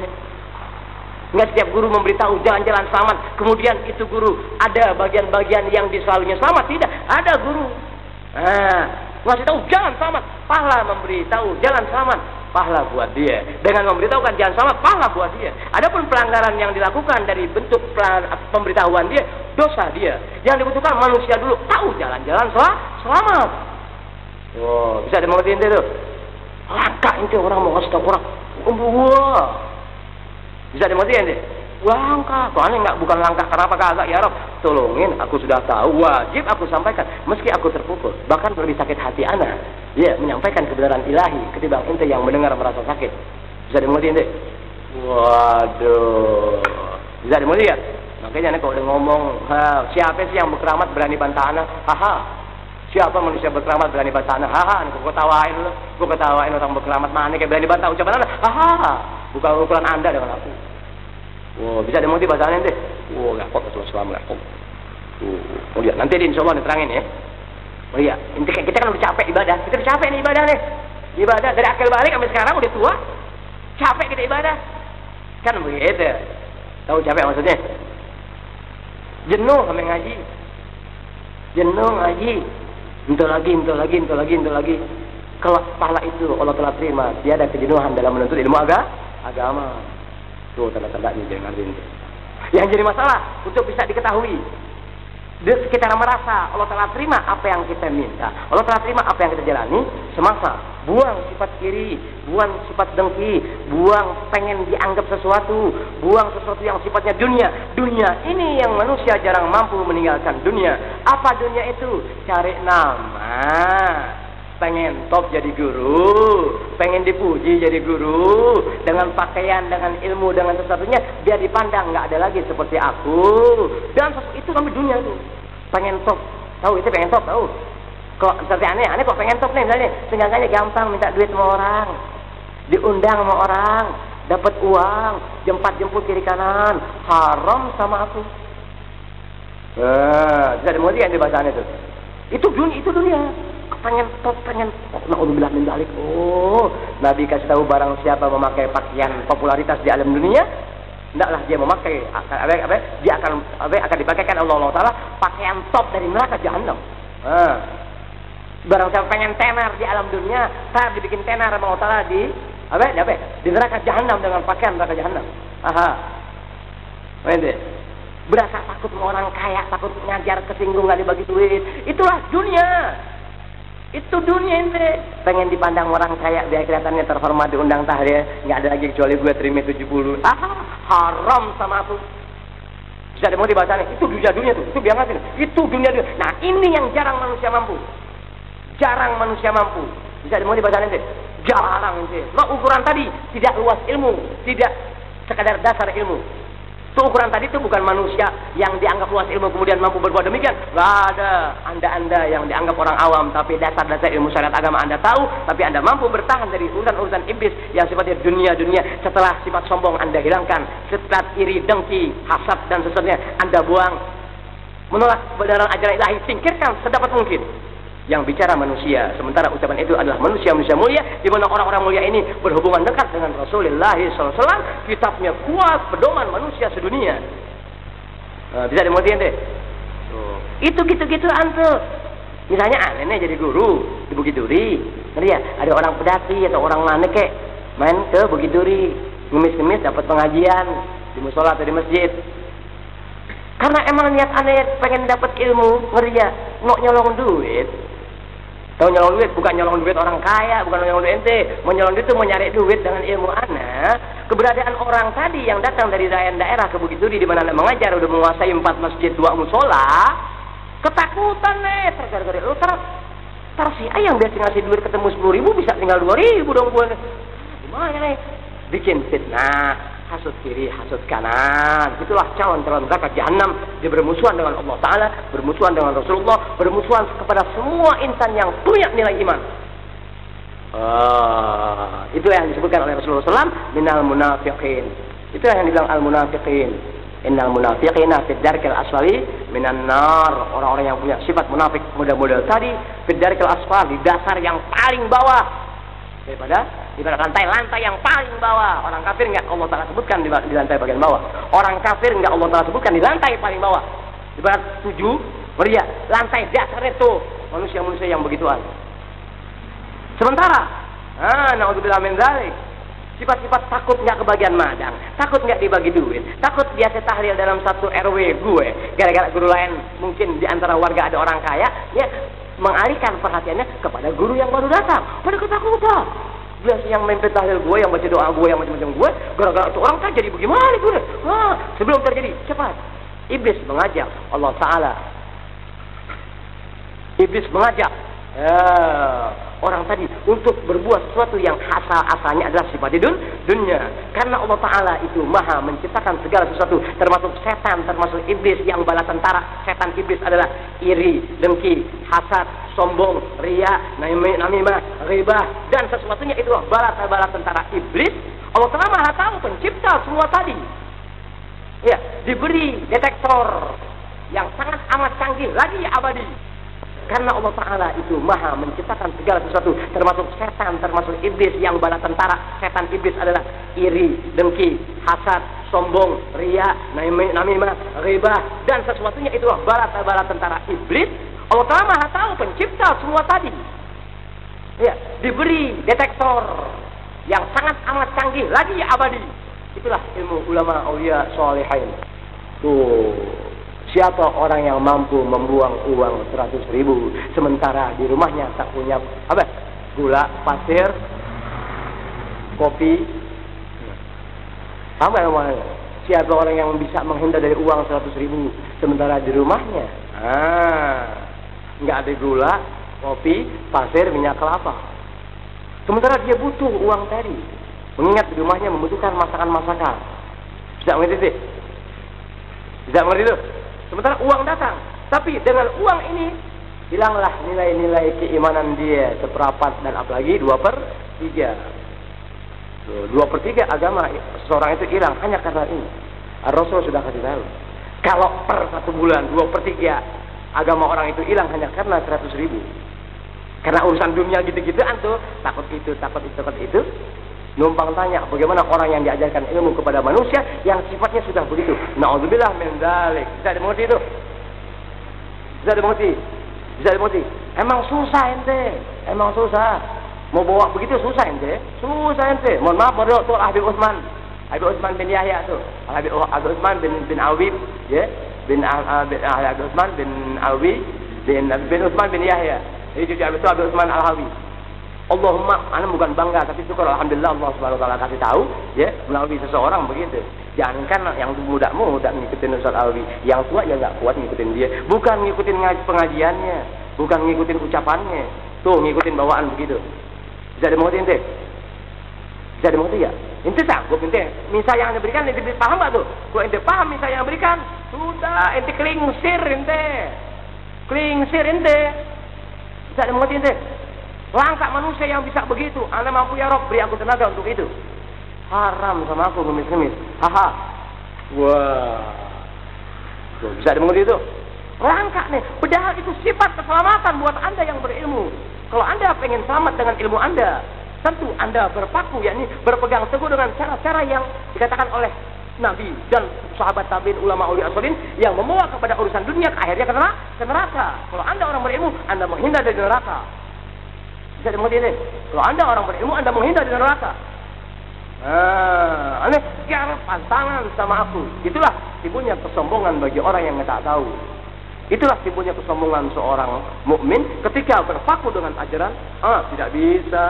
Nggak setiap guru memberitahu jalan-jalan selamat, kemudian itu guru ada bagian-bagian yang diselalunya selamat. Tidak, ada guru ngasih tahu jalan selamat, pahala memberitahu jalan selamat, pahala buat dia. Dengan memberitahukan jalan selamat, pahala buat dia. Adapun pelanggaran yang dilakukan dari bentuk pemberitahuan dia, dosa dia. Yang dibutuhkan manusia dulu tahu jalan-jalan selamat. Bisa dimengerti ente tuh. Langkah ente orang mau ngasih tahu orang. Bisa dimengerti ente? Langkah, soalnya bukan langkah kenapa kagak ya Rob, tolongin, aku sudah tahu, wajib aku sampaikan, meski aku terpukul, bahkan lebih sakit hati anak, menyampaikan kebenaran ilahi ketimbang ente yang mendengar merasa sakit. Bisa dimengerti ente? Waduh, bisa dimengerti ya? Makanya kalau udah ngomong, siapa sih yang berkeramat berani bantah anak? Siapa manusia berkeramat berani bantah anak? Gue ketawain orang berkeramat mana kayak berani bantah ucapan anak? Bukan ukuran anda dengan aku. Bisa dimengerti bahasanya ente? Nggak kok, Rasulullah nggak kok. Lihat nanti insya Allah diterangin ya. Iya, kita kan udah capek ibadah. Kita udah capek nih ibadah nih. Ibadah dari akil balik sampai sekarang udah tua. Capek kita ibadah. Kan begitu. Tahu capek maksudnya? Jenuh sampai ngaji. Jenuh ngaji. Entar lagi. Kalau pahala itu Allah telah terima, tiada kejenuhan dalam menuntut ilmu agama. Tuh tanda-tandanya jangan ngerti. Yang jadi masalah untuk bisa diketahui Kita merasa Allah Ta'ala terima apa yang kita minta, Allah Ta'ala terima apa yang kita jalani semasa. Buang sifat kiri, buang sifat dengki, buang pengen dianggap sesuatu, buang sesuatu yang sifatnya dunia. Dunia ini yang manusia jarang mampu meninggalkan dunia. Apa dunia itu? Cari nama, pengen top jadi guru, pengen dipuji jadi guru, dengan pakaian, dengan ilmu, dengan sesuatunya, biar dipandang nggak ada lagi seperti aku. Dan itu namanya dunia tuh. Pengen top, tahu itu pengen top, tahu? Kok seperti aneh kok pengen top nih, misalnya, seenggaknya gampang minta duit sama orang, diundang sama orang, dapat uang, jemput kiri kanan, haram sama aku. Tidak ada yang di bahasanya itu. Itu dunia. Pengen top, naudzubillah min dzalik. Oh, Nabi kasih tahu barang siapa memakai pakaian popularitas di alam dunia, hendaklah dia memakai dia akan dipakaikan Allah Taala pakaian top dari neraka jahanam. Barang siapa pengen tenar di alam dunia, tak dibikin tenar sama Allah Taala di neraka jahanam dengan pakaian neraka jahanam. Berasa takut sama orang kaya, takut ngajar kesinggung nggak dibagi duit. Itulah dunia. Itu dunia ini. Pengen dipandang orang kaya biar kelihatannya terhormat, diundang tahrir, nggak ada lagi kecuali gue terima 70. Haram sama aku. Bisa mau dibahasanya. Itu dunia tuh. Itu biar ngasih. Itu dunia. Nah ini yang jarang manusia mampu. Bisa mau dibahasanya sih. Jarang sih. Nah ukuran tadi tidak luas ilmu, tidak sekadar dasar ilmu. Itu ukuran tadi itu bukan manusia yang dianggap luas ilmu kemudian mampu berbuat demikian. Nggak ada. Anda yang dianggap orang awam tapi dasar-dasar ilmu syariat agama Anda tahu, tapi Anda mampu bertahan dari urusan-urusan iblis yang sifatnya dunia. Setelah sifat sombong Anda hilangkan, sifat iri, dengki, hasad dan seterusnya Anda buang. Menolak kebenaran ajaran ilahi, singkirkan sedapat mungkin. Yang bicara manusia, sementara ucapan itu adalah manusia mulia, di mana orang-orang mulia ini berhubungan dekat dengan Rasulullah SAW, kitabnya kuat, pedoman manusia sedunia. Bisa dimuliakan deh. Itu gitu antum. Misalnya nenek jadi guru di Bukit Duri, ngerti ya? Ada orang pedati atau orang mana kek main ke Bukit Duri, ngemis-ngemis dapat pengajian di musola atau di masjid. Karena emang niat aneh pengen dapat ilmu, ngerti ya? Nggak nyolong duit. Tahu nyolong duit, bukan nyolong duit orang kaya, bukan nyolong duit ente. Mau nyolong duit itu mau nyari duit dengan ilmu anak. Keberadaan orang tadi yang datang dari daerah ke Bukit Duri di mana anak mengajar, udah menguasai 4 masjid, 2 musola, ketakutan gara-gara lu si ayang biasa ngasih duit ketemu 10.000 bisa tinggal 2.000 dong gue. Gimana nih? Bikin fitnah. Hasud kiri, hasud kanan. Itulah calon-calon neraka jahanam. Dia bermusuhan dengan Allah Ta'ala, bermusuhan dengan Rasulullah, bermusuhan kepada semua insan yang punya nilai iman. Itulah yang disebutkan oleh Rasulullah SAW, minal munafiqin. Itulah yang dibilang al-munafiqin. Innal munafiqina fid darkil asfali minan nar. Orang-orang yang punya sifat munafik model-model tadi, fid darkil asfal, di dasar yang paling bawah. Daripada lantai yang paling bawah. Orang kafir enggak Allah Ta'ala sebutkan di lantai bagian bawah. Orang kafir enggak Allah Ta'ala sebutkan di lantai paling bawah. Di barat 7 beria, lantai dasar itu manusia-manusia yang begituan. Sementara naudzubillah min dzalik, sifat-sifat takut enggak kebagian madang, takut enggak dibagi duit, takut biasa tahlil dalam satu RW gue, gara-gara guru lain mungkin di antara warga ada orang kaya, ya mengalihkan perhatiannya kepada guru yang baru datang. Pada ketakutan. Biasa yang mempet tahlil gue, yang baca doa gue, yang macam-macam gue, gara-gara itu orang kan jadi bagaimana gue? Sebelum terjadi, cepat. Iblis mengajak Allah Ta'ala. Iblis mengajak orang tadi untuk berbuat sesuatu yang asalnya adalah sifat dunia. Karena Allah Ta'ala itu maha menciptakan segala sesuatu, termasuk setan, termasuk iblis yang bala tentara setan iblis adalah iri, dengki, hasad, sombong, riya, namimah, ghibah, dan sesuatunya itu bala tentara iblis. Allah Ta'ala maha tahu pencipta semua tadi. Ya, diberi detektor yang sangat amat canggih lagi abadi. Karena Allah Ta'ala itu maha menciptakan segala sesuatu, termasuk setan, termasuk iblis yang bala tentara setan iblis adalah iri, dengki, hasad, sombong, riya, namimah, ghibah, dan sesuatunya itu bala tentara iblis. Allah Ta'ala maha tahu pencipta semua tadi. Ya, diberi detektor yang sangat amat canggih lagi abadi. Itulah ilmu ulama aulia sholihin. Tuh, Siapa orang yang mampu membuang uang 100.000 sementara di rumahnya tak punya apa? Gula, pasir, kopi. Apa namanya? Siapa orang yang bisa menghindar dari uang 100.000 sementara di rumahnya nggak ada gula, kopi, pasir, minyak kelapa. Sementara dia butuh uang tadi. Mengingat di rumahnya membutuhkan masakan-masakan. Bisa mengerti sih? Bisa mengerti itu? Sementara uang datang, tapi dengan uang ini hilanglah nilai-nilai keimanan dia seperempat dan apalagi 2/3. 2/3 agama seseorang itu hilang hanya karena ini. Rasul sudah kasih tahu. Kalau per 1 bulan 2/3 agama orang itu hilang hanya karena 100.000. Karena urusan dunia gitu-gituan tuh, takut itu, takut itu. Numpang tanya, bagaimana orang yang diajarkan ilmu kepada manusia yang sifatnya sudah begitu. Na'udzubillah min dzalik. Bisa dimengerti itu? Bisa dimengerti? Bisa dimengerti? Emang susah ente. Emang susah. Mau bawa begitu susah ente. Susah ente. Mohon maaf, Dr. Habib Utsman. Habib Utsman bin Yahya tuh. Habib Utsman bin Alwi, ya. Habib Utsman bin Alwi bin Utsman bin Yahya. Ini jadi Habib Utsman Al-Hawi. Allahumma, ana bukan bangga tapi syukur alhamdulillah Allah Subhanahu wa taala kasih tahu ya melalui seseorang begitu. Jangankan yang muda-muda ngikutin Ustaz Alwi, yang tua ya enggak kuat ngikutin dia. Bukan ngikutin pengajiannya, bukan ngikutin ucapannya. Tuh ngikutin bawaan begitu. Bisa dimengerti ente? Bisa dimengerti ya? Ente sanggup ente misa yang diberikan ente paham enggak tuh? Kalau ente paham misa yang diberikan, sudah ente klingsir ente. Klingsir ente. Bisa dimengerti ente? Langkah manusia yang bisa begitu. Anda mampu ya Rob, beri aku tenaga untuk itu. Haram sama aku ngemis-ngemis. Haha. Wah. Tuh, bisa dimengerti itu? Langkah nih. Padahal itu sifat keselamatan buat Anda yang berilmu. Kalau Anda pengen selamat dengan ilmu Anda, tentu Anda berpaku, yakni berpegang teguh dengan cara-cara yang dikatakan oleh Nabi dan sahabat tabi'in, ulama uli asalin yang membawa kepada urusan dunia akhirnya ke neraka. Kalau Anda orang berilmu, Anda menghindar dari neraka. Bisa dimengerti ini? Kalau Anda orang berilmu, Anda menghindar dari neraka. Anda biar pantangan sama aku. Itulah timbulnya kesombongan bagi orang yang tak tahu. Itulah timbulnya kesombongan seorang mukmin ketika berpaku dengan ajaran. Tidak bisa.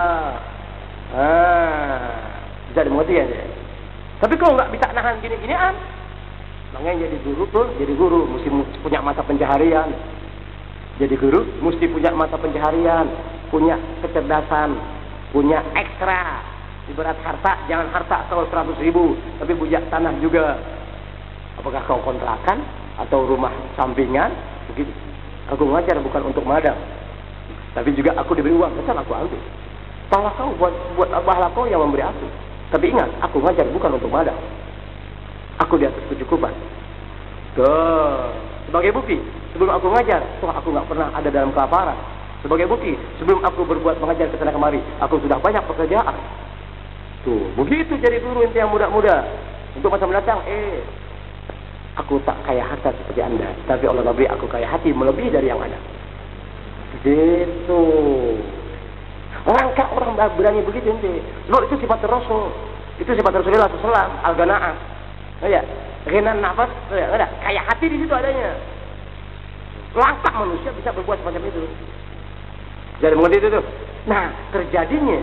Bisa dimengerti ya? Tapi kalau nggak bisa nahan gini-ginian, makanya jadi guru mesti punya mata pencaharian. Jadi guru mesti punya mata pencaharian, punya kecerdasan, punya ekstra. Ibarat harta, jangan harta 100.000, tapi punya tanah juga. Apakah kau kontrakan atau rumah sampingan? Begitu. Aku ngajar bukan untuk madam, tapi juga aku diberi uang, betul aku ambil. Pahala kau buat pahala kau yang memberi aku. Tapi ingat, aku ngajar bukan untuk madam. Aku di atas kecukupan. Sebagai bukti, sebelum aku ngajar, aku nggak pernah ada dalam kelaparan. Sebagai bukti, sebelum aku berbuat mengajar ke sana kemari, aku sudah banyak pekerjaan. Tuh, begitu jadi guru ente yang muda-muda. Untuk masa mendatang, aku tak kaya harta seperti Anda, tapi Allah beri aku kaya hati melebihi dari yang ada. Gitu. Langkah orang berani begitu ente. Lo itu sifat Rasul. Itu sifat Rasulullah SAW, al-gana'ah. Ya, renan nafas, ada kaya hati di situ adanya. Langkah manusia bisa berbuat semacam itu. Jadi mengerti itu tuh. Nah, terjadinya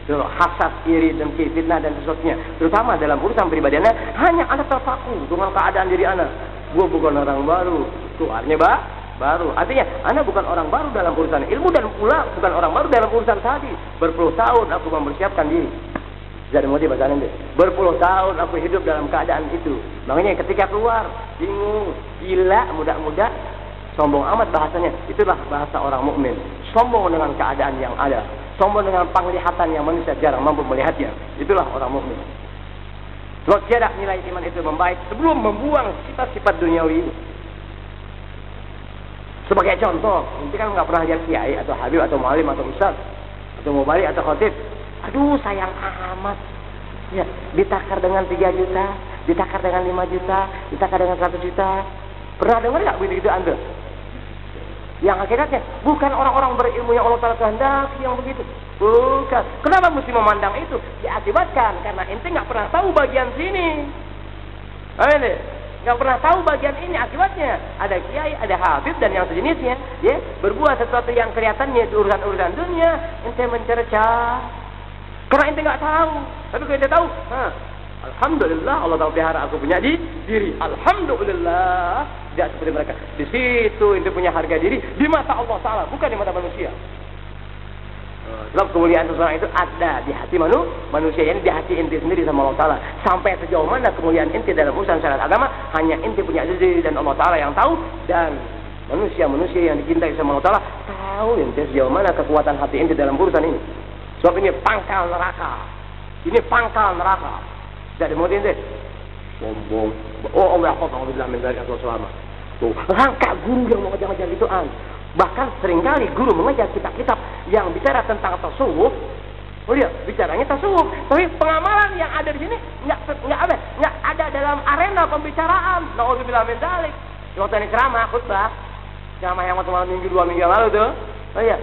hasad, iri, dengki, fitnah dan sesuatunya, terutama dalam urusan pribadinya, hanya Anda terpaku dengan keadaan diri Anda. Gua bukan orang baru. Tuh artinya baru. Artinya Anda bukan orang baru dalam urusan ilmu dan pula bukan orang baru dalam urusan tadi. Berpuluh tahun aku mempersiapkan diri. Jadi mau dibacain deh. Berpuluh tahun aku hidup dalam keadaan itu. Makanya ketika keluar bingung, gila, muda-muda, sombong amat bahasanya. Itulah bahasa orang mukmin. Sombong dengan keadaan yang ada. Sombong dengan penglihatan yang manusia jarang mampu melihatnya. Itulah orang mukmin. Sebab tiada nilai iman itu membaik sebelum membuang sifat-sifat duniawi ini. Sebagai contoh, nanti kan nggak pernah lihat kiai atau habib atau mualim atau ustaz atau mubalik atau khotib. Aduh sayang amat. Ya, ditakar dengan 3 juta, ditakar dengan 5 juta, ditakar dengan 100 juta. Pernah dengar nggak begitu Anda? Yang akhirnya bukan orang-orang berilmu yang Allah Ta'ala kehendaki yang begitu. Bukan. Kenapa mesti memandang itu? Diakibatkan karena ente nggak pernah tahu bagian sini. Ini nggak pernah tahu bagian ini. Akibatnya ada kiai, ada habib dan yang sejenisnya, ya, berbuat sesuatu yang kelihatannya di urusan-urusan dunia, ente mencerca. Karena ente nggak tahu. Tapi kalau ente tahu, alhamdulillah Allah tahu pelihara aku punya diri. Alhamdulillah. Tidak seperti mereka. Di situ ente punya harga diri di mata Allah Taala, bukan di mata manusia. Sebab kemuliaan seseorang itu ada di hati manusia, ini di hati inti sendiri sama Allah Ta'ala. Sampai sejauh mana kemuliaan inti dalam urusan syariat agama, hanya inti punya diri dan Allah Ta'ala yang tahu. Dan manusia-manusia yang dicintai sama Allah Ta'ala tahu inti sejauh mana kekuatan hati inti dalam urusan ini. Sebab ini pangkal neraka. Ini pangkal neraka. Jadi mau inti sombong. Oh Allah, alhamdulillah min dzalika selama. Tuh, rangka guru yang mau ngajar-ngajar gituan. Bahkan seringkali guru mengajar kitab-kitab yang bicara tentang tasawuf. Oh iya, bicaranya tasawuf. Tapi pengamalan yang ada di sini nggak ada dalam arena pembicaraan. Nauzubillah min dzalik. Waktu ini ceramah ceramah yang waktu malam minggu 2 minggu yang lalu tuh. Oh iya.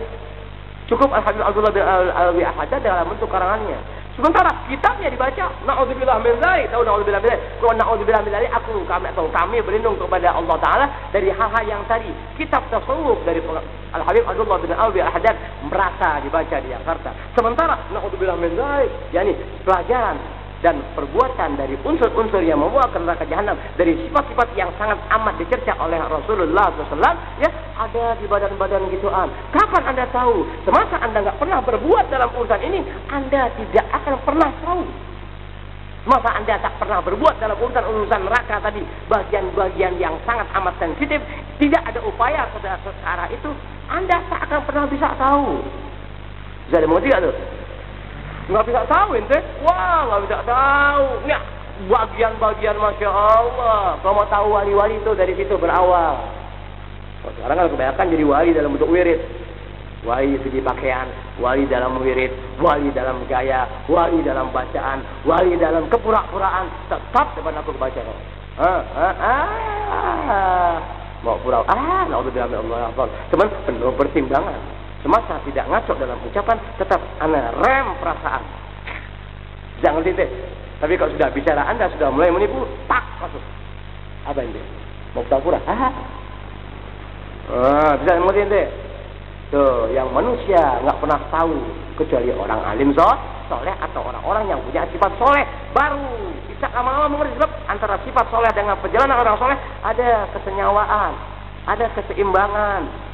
Cukup Al-Habib Abdullah bin Al-Alwi Ahad dalam bentuk karangannya. Sementara kitabnya dibaca, na'udzubillah min dzalik, tahu na'udzubillah min dzalik. Kalau na'udzubillah min dzalik, kami berlindung kepada Allah Taala dari hal-hal yang tadi. Kitab tasawuf dari Al-Habib Abdullah bin Alwi Al-Haddad merasa dibaca di Jakarta. Sementara na'udzubillah min dzalik, yakni pelajaran dan perbuatan dari unsur-unsur yang membawa ke neraka jahanam, dari sifat-sifat yang sangat amat dicerca oleh Rasulullah SAW, ya, ada di badan-badan gituan. Kapan Anda tahu? Semasa Anda nggak pernah berbuat dalam urusan ini, Anda tidak akan pernah tahu. Semasa Anda tak pernah berbuat dalam urusan neraka tadi, bagian-bagian yang sangat amat sensitif, tidak ada upaya ke arah itu, Anda tak akan pernah bisa tahu. Bisa dimengerti nggak tuh? Nggak bisa tahu ente, wah nggak bisa tahu. Ini bagian-bagian Masya Allah. Kalau mau tahu wali-wali itu dari situ berawal. Sekarang kan kebanyakan jadi wali dalam bentuk wirid, wali segi pakaian, wali dalam wirid, wali dalam gaya, wali dalam bacaan, wali dalam kepura-puraan. Tetap depan aku baca. Mau pura, naudzubillah min Allah. Cuman penuh pertimbangan. Semasa tidak ngaco dalam ucapan, tetap Anda rem perasaan. Jangan ngerti deh. Tapi kalau sudah bicara Anda sudah mulai menipu, tak masuk. Apa ini? Mau pura-pura? Bisa ngerti deh. Tuh, yang manusia nggak pernah tahu kecuali orang alim soleh atau orang-orang yang punya sifat soleh baru bisa lama-lama mengerti. Sebab antara sifat soleh dengan perjalanan orang soleh ada kesenyawaan, ada keseimbangan.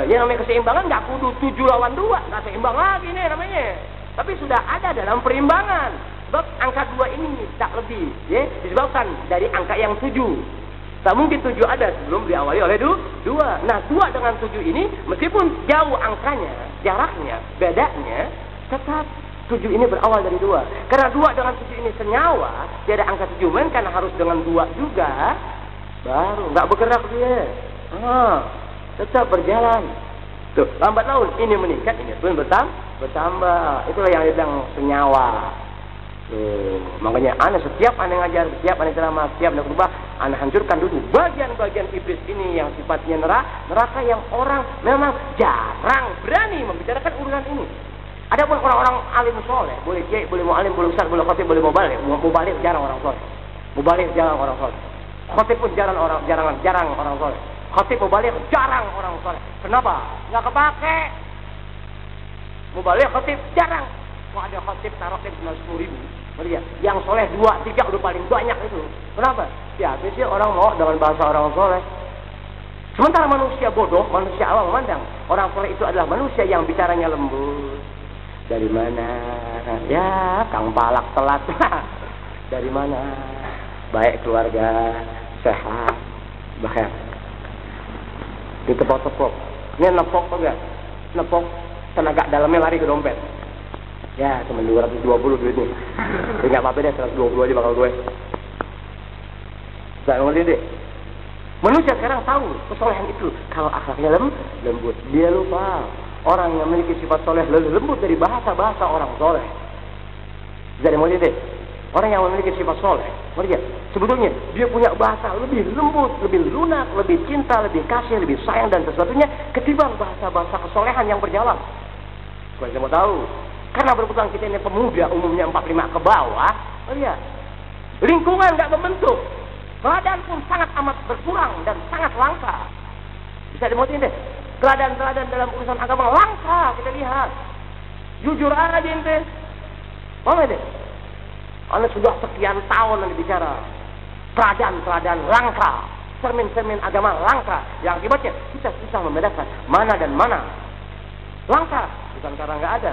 Yang namanya keseimbangan nggak kudu 7 lawan 2, nggak seimbang lagi nih namanya. Tapi sudah ada dalam perimbangan. Sebab angka 2 ini tak lebih, ya, disebabkan dari angka yang 7. Tak mungkin 7 ada sebelum diawali oleh 2. Nah, 2 dengan 7 ini meskipun jauh angkanya, jaraknya, bedanya, tetap 7 ini berawal dari 2. Karena 2 dengan 7 ini senyawa, dia ada angka 7, karena harus dengan 2 juga, baru nggak bergerak dia. Tetap berjalan. Tuh, lambat laun ini meningkat, ini pun bertambah. Itulah yang sedang senyawa. Tuh, makanya setiap anda ngajar, setiap anda ceramah, setiap anda berubah, anda hancurkan dulu bagian-bagian iblis ini yang sifatnya neraka yang orang memang jarang berani membicarakan urusan ini. Adapun orang-orang alim soleh, boleh kiai, boleh mu'alim, boleh ustaz, boleh khatib, boleh mubalik jarang orang soleh. Mubalik jarang orang soleh. Khatib pun jarang orang soleh. Khatib mubalik jarang orang soleh. Kenapa? Nggak kepake. Mubalik khatib jarang. Wah, ada khatib taruh di 10.000. Melihat yang soleh 2, 3 udah paling banyak itu. Kenapa? Ya biasanya orang mau dengan bahasa orang soleh. Sementara manusia bodoh, manusia awam memandang orang soleh itu adalah manusia yang bicaranya lembut. Dari mana? Ya, Kang Palak telat. Dari mana? Baik keluarga, sehat, bahkan ditepok-tepok. Ini nepok apa enggak? Nepok, tenaga dalamnya lari ke dompet. Ya, cuma 220 duitnya. Enggak apa-apa deh, 120 aja bakal gue. Enggak ngerti deh. Manusia sekarang tahu kesolehan itu. Kalau akhlaknya lembut, dia lupa. Orang yang memiliki sifat soleh lembut dari bahasa-bahasa orang soleh. Jadi mau lihat deh. Orang yang memiliki sifat soleh, melihat sebetulnya dia punya bahasa lebih lembut, lebih lunak, lebih cinta, lebih kasih, lebih sayang dan sesuatunya ketimbang bahasa-bahasa kesolehan yang berjalan. Kalau saya mau tahu, karena berpulang kita ini pemuda umumnya 45 ke bawah, lihat lingkungan nggak membentuk. Teladan pun sangat amat berkurang dan sangat langka. Bisa dimutin deh. Teladan-teladan dalam urusan agama langka kita lihat. Jujur aja ente. Mana deh? Anda sudah sekian tahun yang bicara. Teladan-teladan langka. Sermin-sermin agama langka. Yang akibatnya kita susah membedakan mana dan mana. Langka. Bukan karena nggak ada.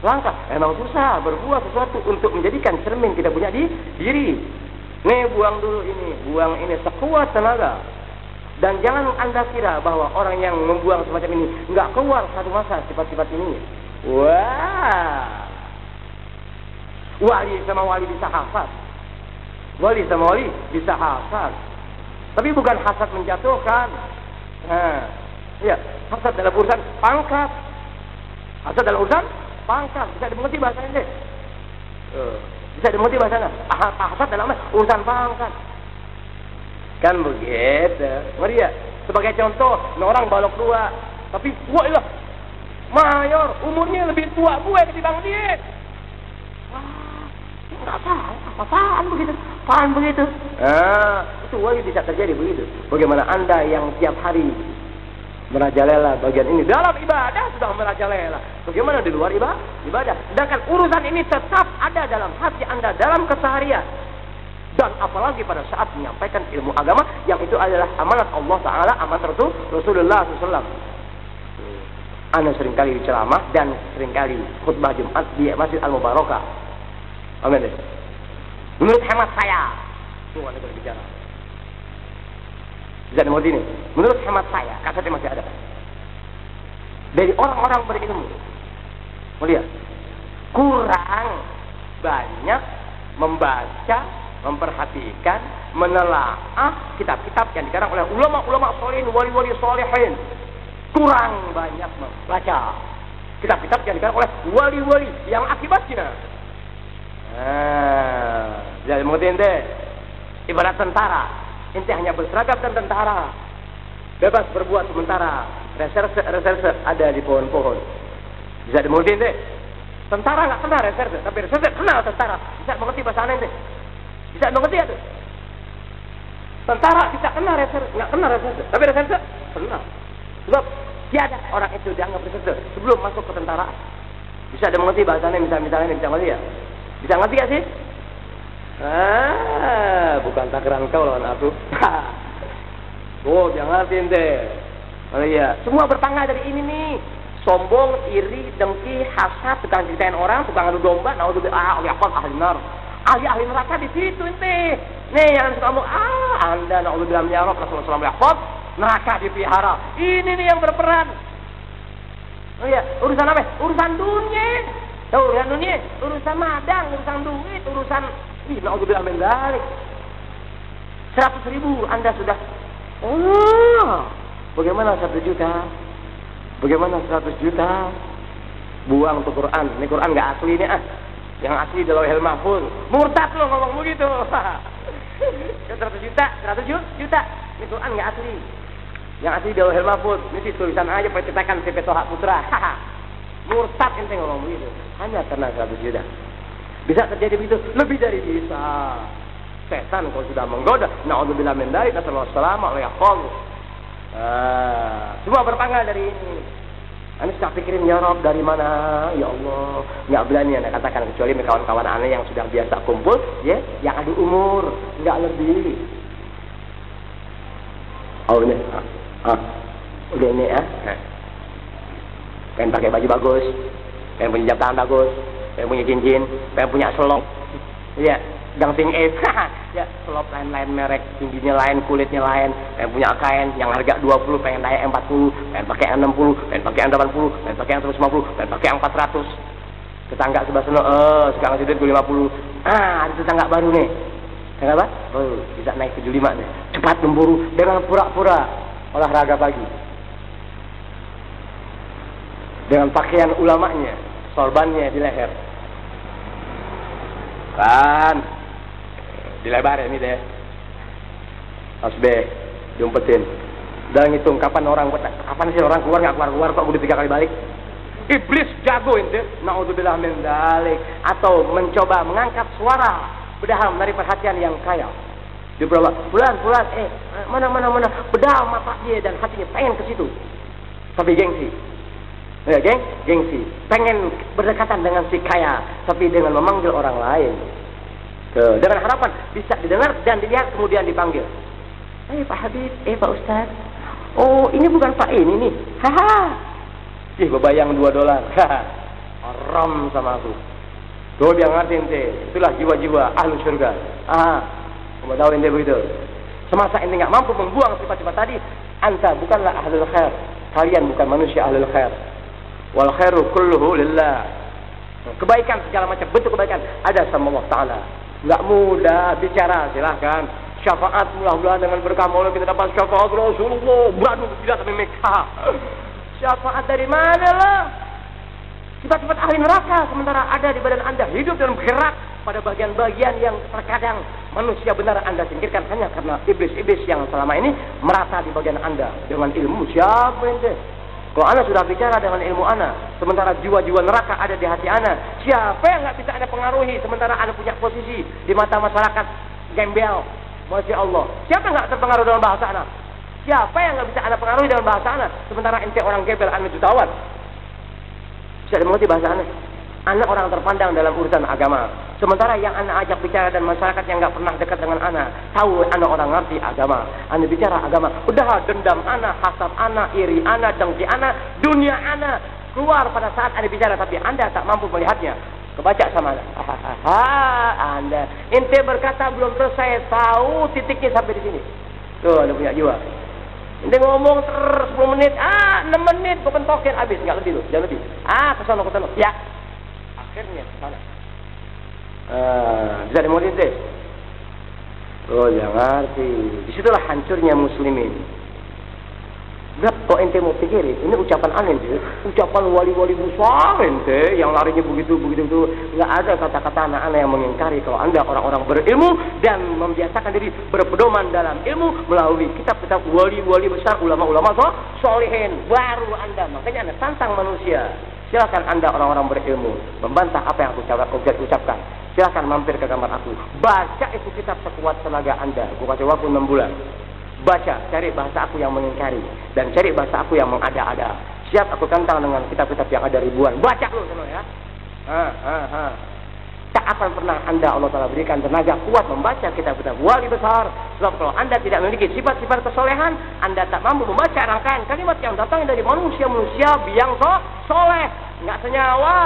Langka. Emang susah berbuat sesuatu untuk menjadikan cermin kita punya di diri. Nih buang dulu ini. Buang ini sekuat tenaga. Dan jangan Anda kira bahwa orang yang membuang semacam ini nggak keluar satu masa sifat-sifat ini. Wah. Wali sama wali bisa hafal. Wali sama wali bisa hafal. Tapi bukan hasad menjatuhkan. Nah, iya, hasad dalam urusan pangkat. Hasad dalam urusan pangkat. Bisa dimengerti bahasanya deh. Bisa dimengerti bahasanya. Hasad dalam urusan pangkat. Kan begitu. Mari ya. Sebagai contoh, orang balok 2. Tapi tua lah. Mayor. Umurnya lebih tua gue ketimbang dia. Wah. Enggak tahu. Apaan begitu? Apaan begitu? Itu wali bisa terjadi begitu. Bagaimana Anda yang tiap hari merajalela bagian ini dalam ibadah sudah merajalela. Bagaimana di luar ibadah? Sedangkan urusan ini tetap ada dalam hati Anda dalam keseharian. Dan apalagi pada saat menyampaikan ilmu agama yang itu adalah amanat Allah Ta'ala, amanat Rasulullah SAW. Anda seringkali ceramah dan seringkali khutbah Jumat di Masjid Al-Mubarakah. Amin. Menurut hemat saya, semua Anda berbicara. Bisa dimengerti ini. Menurut hemat saya, kasetnya masih ada. Dari orang-orang berilmu, melihat kurang banyak membaca, memperhatikan, menelaah kitab-kitab yang dikarang oleh ulama-ulama solihin, wali-wali solihin. Kurang banyak membaca kitab-kitab yang dikarang oleh wali-wali yang akibatnya. Jadi mengerti ente? Ibarat tentara. Ente hanya berseragam dan tentara. Bebas berbuat sementara. Reserse ada di pohon-pohon. Bisa dimengerti ente? Tentara nggak kenal reserse, tapi reserse kenal tentara. Bisa mengerti bahasa ente? Bisa mengerti ya tuh? Tentara bisa kenal reserse, nggak kenal reserse, tapi reserse kenal. Sebab tiada orang itu dianggap reserse sebelum masuk ke tentara. Bisa dimengerti bahasanya misalnya bisa mengerti ya? Bisa ngerti gak sih? Bukan takaran kau lawan aku. Oh, jangan ngerti ente. Oh iya, semua berpanggal dari ini nih. Sombong, iri, dengki, hasad, tukang ceritain orang, tukang adu domba, naudzubillah, ahli nar. Ahli neraka di situ ente. Nih yang suka ngomong, Anda naudzubillah ya Rabb, Rasulullah SAW, neraka dipelihara. Ini nih yang berperan. Oh iya, urusan apa? Urusan dunia. Tahu urusan dunia, urusan madang, urusan duit, urusan naudzubillah min dzalik. 100.000 Anda sudah. Bagaimana 1 juta? Bagaimana 100 juta? Buang untuk Quran. Ini Quran nggak asli nih Yang asli di Lauhul Mahfuz. Murtad lo ngomong begitu. 100 juta, 100 juta. Ini Quran nggak asli. Yang asli di Lauhul Mahfuz. Ini tulisan aja percetakan CP Toha Putra. Murtad ente ngomong begitu. Hanya karena 100 juta. Bisa terjadi begitu? Lebih dari bisa. Setan kalau sudah menggoda, naudzubillah min dzalik, nasallallahu alaihi wasallam. Semua berpanggal dari ini. Anda suka pikirin ya Rob dari mana? Ya Allah, nggak berani Anda katakan kecuali kawan-kawan Anda yang sudah biasa kumpul, ya, yang ada umur, nggak lebih. Oh ini, udah ini ya. Pengen pakai baju bagus, pengen punya jam tangan bagus, pengen punya cincin, pengen punya selop, ya, Gangsing es, ya, selop lain-lain merek, tingginya lain, kulitnya lain, pengen punya kain yang harga 20, pengen naik 40, pengen pakai yang 60, pengen pakai yang 80, pengen pakai yang 150, pengen pakai yang 400. Tetangga sebelah sana, sekarang sudah 50. Ada tetangga baru nih. Tetangga apa? Bisa naik 75 nih. Cepat memburu dengan pura-pura olahraga pagi. Dengan pakaian ulamanya, sorbannya di leher. Kan dilebar ini deh. Harus diumpetin. Dan ngitung kapan sih orang keluar nggak keluar kok udah 3 kali balik. Iblis jago ente, naudzubillah min dzalik, atau mencoba mengangkat suara padahal menarik perhatian yang kaya. Dia berapa? Fulan, mana. Bedal mata dia dan hatinya pengen ke situ. Tapi gengsi. Ya, gengsi. Pengen berdekatan dengan si kaya, tapi dengan memanggil orang lain. Dengan harapan bisa didengar dan dilihat kemudian dipanggil. Pak Habib, Pak Ustaz. Oh, ini bukan Pak ini nih. Haha. Bebayang $2. Haram sama aku. Tuh dia ngerti ente. Itulah jiwa-jiwa ahlu surga. Kamu tahu ente begitu. Semasa ente nggak mampu membuang sifat-sifat tadi, anta bukanlah ahlul khair. Kalian bukan manusia ahlul khair. Wal khairu kulluhu lillah. Kebaikan, segala macam bentuk kebaikan ada sama Allah Ta'ala. Nggak mudah bicara, silahkan. Syafaat mudah-mudahan dengan berkah maulid kita dapat syafaat Rasulullah. Beradu tidak tapi Mekah. Syafaat dari mana lah? Sifat-sifat ahli neraka sementara ada di badan anda, hidup dalam gerak pada bagian-bagian yang terkadang manusia benar anda singkirkan hanya karena iblis-iblis yang selama ini merata di bagian anda dengan ilmu. Siapa ente? Kalau anda sudah bicara dengan ilmu anda, sementara jiwa-jiwa neraka ada di hati anda, siapa yang nggak bisa anda pengaruhi sementara anda punya posisi di mata masyarakat gembel? Masya Allah. Siapa nggak terpengaruh dengan bahasa anda? Siapa yang nggak bisa anda pengaruhi dengan bahasa anda sementara ente orang gembel, anda jutawan? Bisa dimengerti bahasa anda? Anda orang terpandang dalam urusan agama. Sementara yang anda ajak bicara dan masyarakat yang nggak pernah dekat dengan anda tahu anda orang ngerti agama. Anda bicara agama, udah dendam anda, hasad anda, iri anda, dengki anda, dunia anda keluar pada saat anda bicara, tapi anda tak mampu melihatnya. Kebaca sama anda. Anda ente berkata belum selesai, tahu titiknya sampai di sini. Tuh anda punya jiwa. Ente ngomong terus 10 menit, 6 menit, gue pentokin habis, nggak lebih loh, jangan lebih. Kesana. Ya. Akhirnya sana. Bisa dimengerti deh. Oh, jangan ngerti. Disitulah hancurnya muslimin. Gak kok ente mau pikirin, ini ucapan aneh ente, ucapan wali-wali besar ente, yang larinya begitu. Nggak ada kata-kata anak-anak yang mengingkari kalau anda orang-orang berilmu dan membiasakan diri berpedoman dalam ilmu melalui kitab-kitab wali-wali besar, ulama-ulama solihin. Baru anda, makanya anda tantang manusia. Silakan anda orang-orang berilmu membantah apa yang aku ucapkan. Silakan mampir ke kamar aku, baca itu kitab sekuat tenaga anda. Aku kasih waktu 6 bulan. Baca, cari bahasa aku yang mengingkari dan cari bahasa aku yang mengada-ada. Siap aku tantang dengan kitab-kitab yang ada ribuan. Baca lu semua ya. Tak akan pernah anda Allah Ta'ala berikan tenaga kuat membaca kitab-kitab wali besar. Sebab kalau anda tidak memiliki sifat-sifat kesolehan, anda tak mampu membaca rangkaian kalimat yang datang dari manusia-manusia yang soleh, nggak senyawa.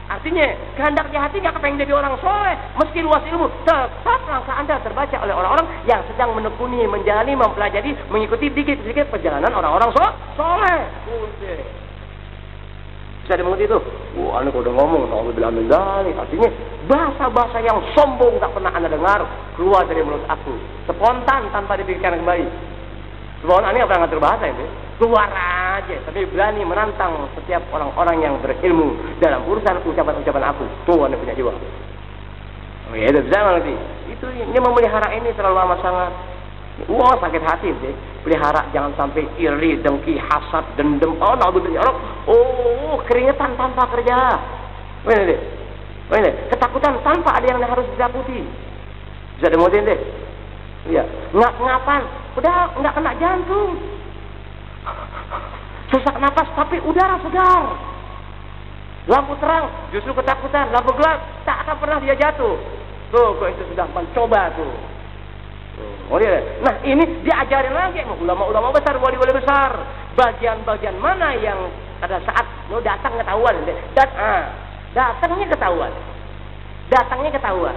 Artinya, kehendak di hati nggak kepengen jadi orang soleh. Meski luas ilmu, tetap langkah anda terbaca oleh orang-orang yang sedang menekuni, menjalani, mempelajari, mengikuti sedikit-sedikit perjalanan orang-orang soleh. Bisa dimengerti itu? Wah, anda kalau udah ngomong, na'udzubillah min dzalik. Artinya, bahasa-bahasa yang sombong tak pernah anda dengar keluar dari mulut aku. Spontan tanpa dipikirkan kembali. Spontan ini nggak pernah ngatur bahasa ini. Keluar aja, tapi berani menantang setiap orang-orang yang berilmu dalam urusan ucapan-ucapan aku. Tuh anda punya jiwa. Oh ya, bisa nanti. Itu ini memelihara ini terlalu lama sangat. Wah, sakit hati sih. Pelihara jangan sampai iri, dengki, hasad, dendam. Oh, naudzubillah. Oh, keringetan tanpa kerja. Ini ketakutan tanpa ada yang harus ditakuti. Bisa dimutin deh. Iya, ngap-ngapan. Udah nggak kena jantung. Sesak napas tapi udara segar. Lampu terang justru ketakutan. Lampu gelap tak akan pernah dia jatuh. Tuh, kok itu sudah mencoba tuh. Oh dia. Nah ini diajarin lagi ulama-ulama besar, wali-wali besar. Bagian-bagian mana yang pada saat lo datang ketahuan. Datangnya ketahuan.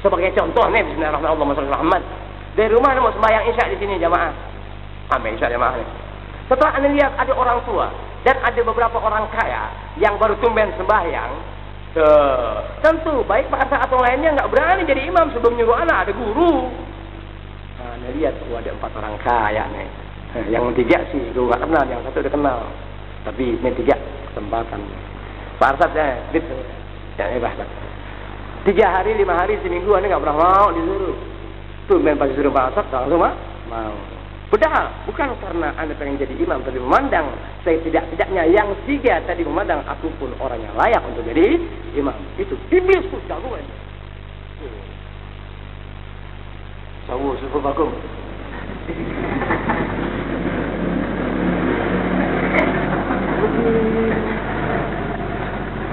Sebagai contoh nih, Bismillahirrahmanirrahim. Dari rumah mau sembahyang isya di sini jamaah. Sampai isya jamaah nih. Setelah anda lihat ada orang tua dan ada beberapa orang kaya yang baru tumben sembahyang, tentu baik Pak Arsa atau lainnya nggak berani jadi imam sebelum nyuruh anak, ada guru. Nah, anda lihat ada 4 orang kaya nih. Yang 3 sih gue nggak kenal, yang 1 udah kenal. Tapi yang 3 kesempatan. Pak Arsa ya bahkan 3 hari, 5 hari, seminggu anda nggak pernah mau disuruh. Tumben pas disuruh Pak Arsa langsung mau. Padahal bukan karena anda pengen jadi imam, tapi memandang saya tidak-tidaknya yang 3 tadi memandang aku pun orang yang layak untuk jadi imam. Itu iblis pun jagoan. Tahu suku bakum.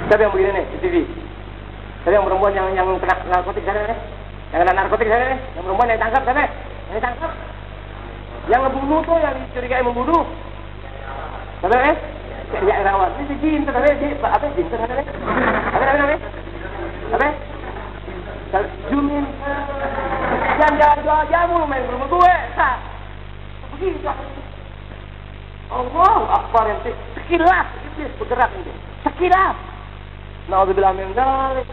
Siapa yang begini nih di TV? Siapa yang perempuan yang kena narkotik sana nih? Yang kena narkotik sana nih? Yang perempuan yang tangkap sana? Yang ditangkap? Yang ngebunuh tuh, yang dicurigai membunuh. Siapa nih? Kayak Irawan. Ini si Jin, apa Jin? Apa namanya? Apa? Jumin. Jangan jual jamu main rumah gue. Sah. Begitu. Allahu Akbar, yang sekilas iblis bergerak ini. Sekilas. Nauzubillah min dzalik.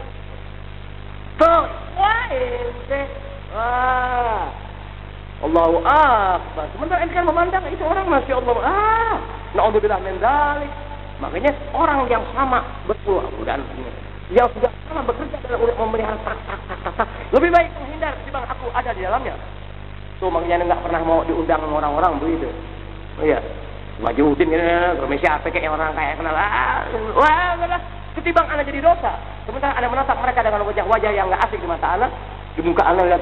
Tuh, wah ente. Wah. Allahu Akbar. Sementara ente kan memandang itu orang masya Allah. Nauzubillah min dzalik. Makanya orang yang sama betul dan yang sudah sama bekerja dalam memelihara tak lebih baik menghindar ketimbang aku ada di dalamnya. Tuh makanya nggak pernah mau diundang orang-orang begitu. Oh iya. Wajudin Indonesia apa kayak orang kayak kenal. Wah, ketimbang anak jadi dosa. Sementara anak menatap mereka dengan wajah-wajah yang nggak asik di mata anak, di muka anak lihat.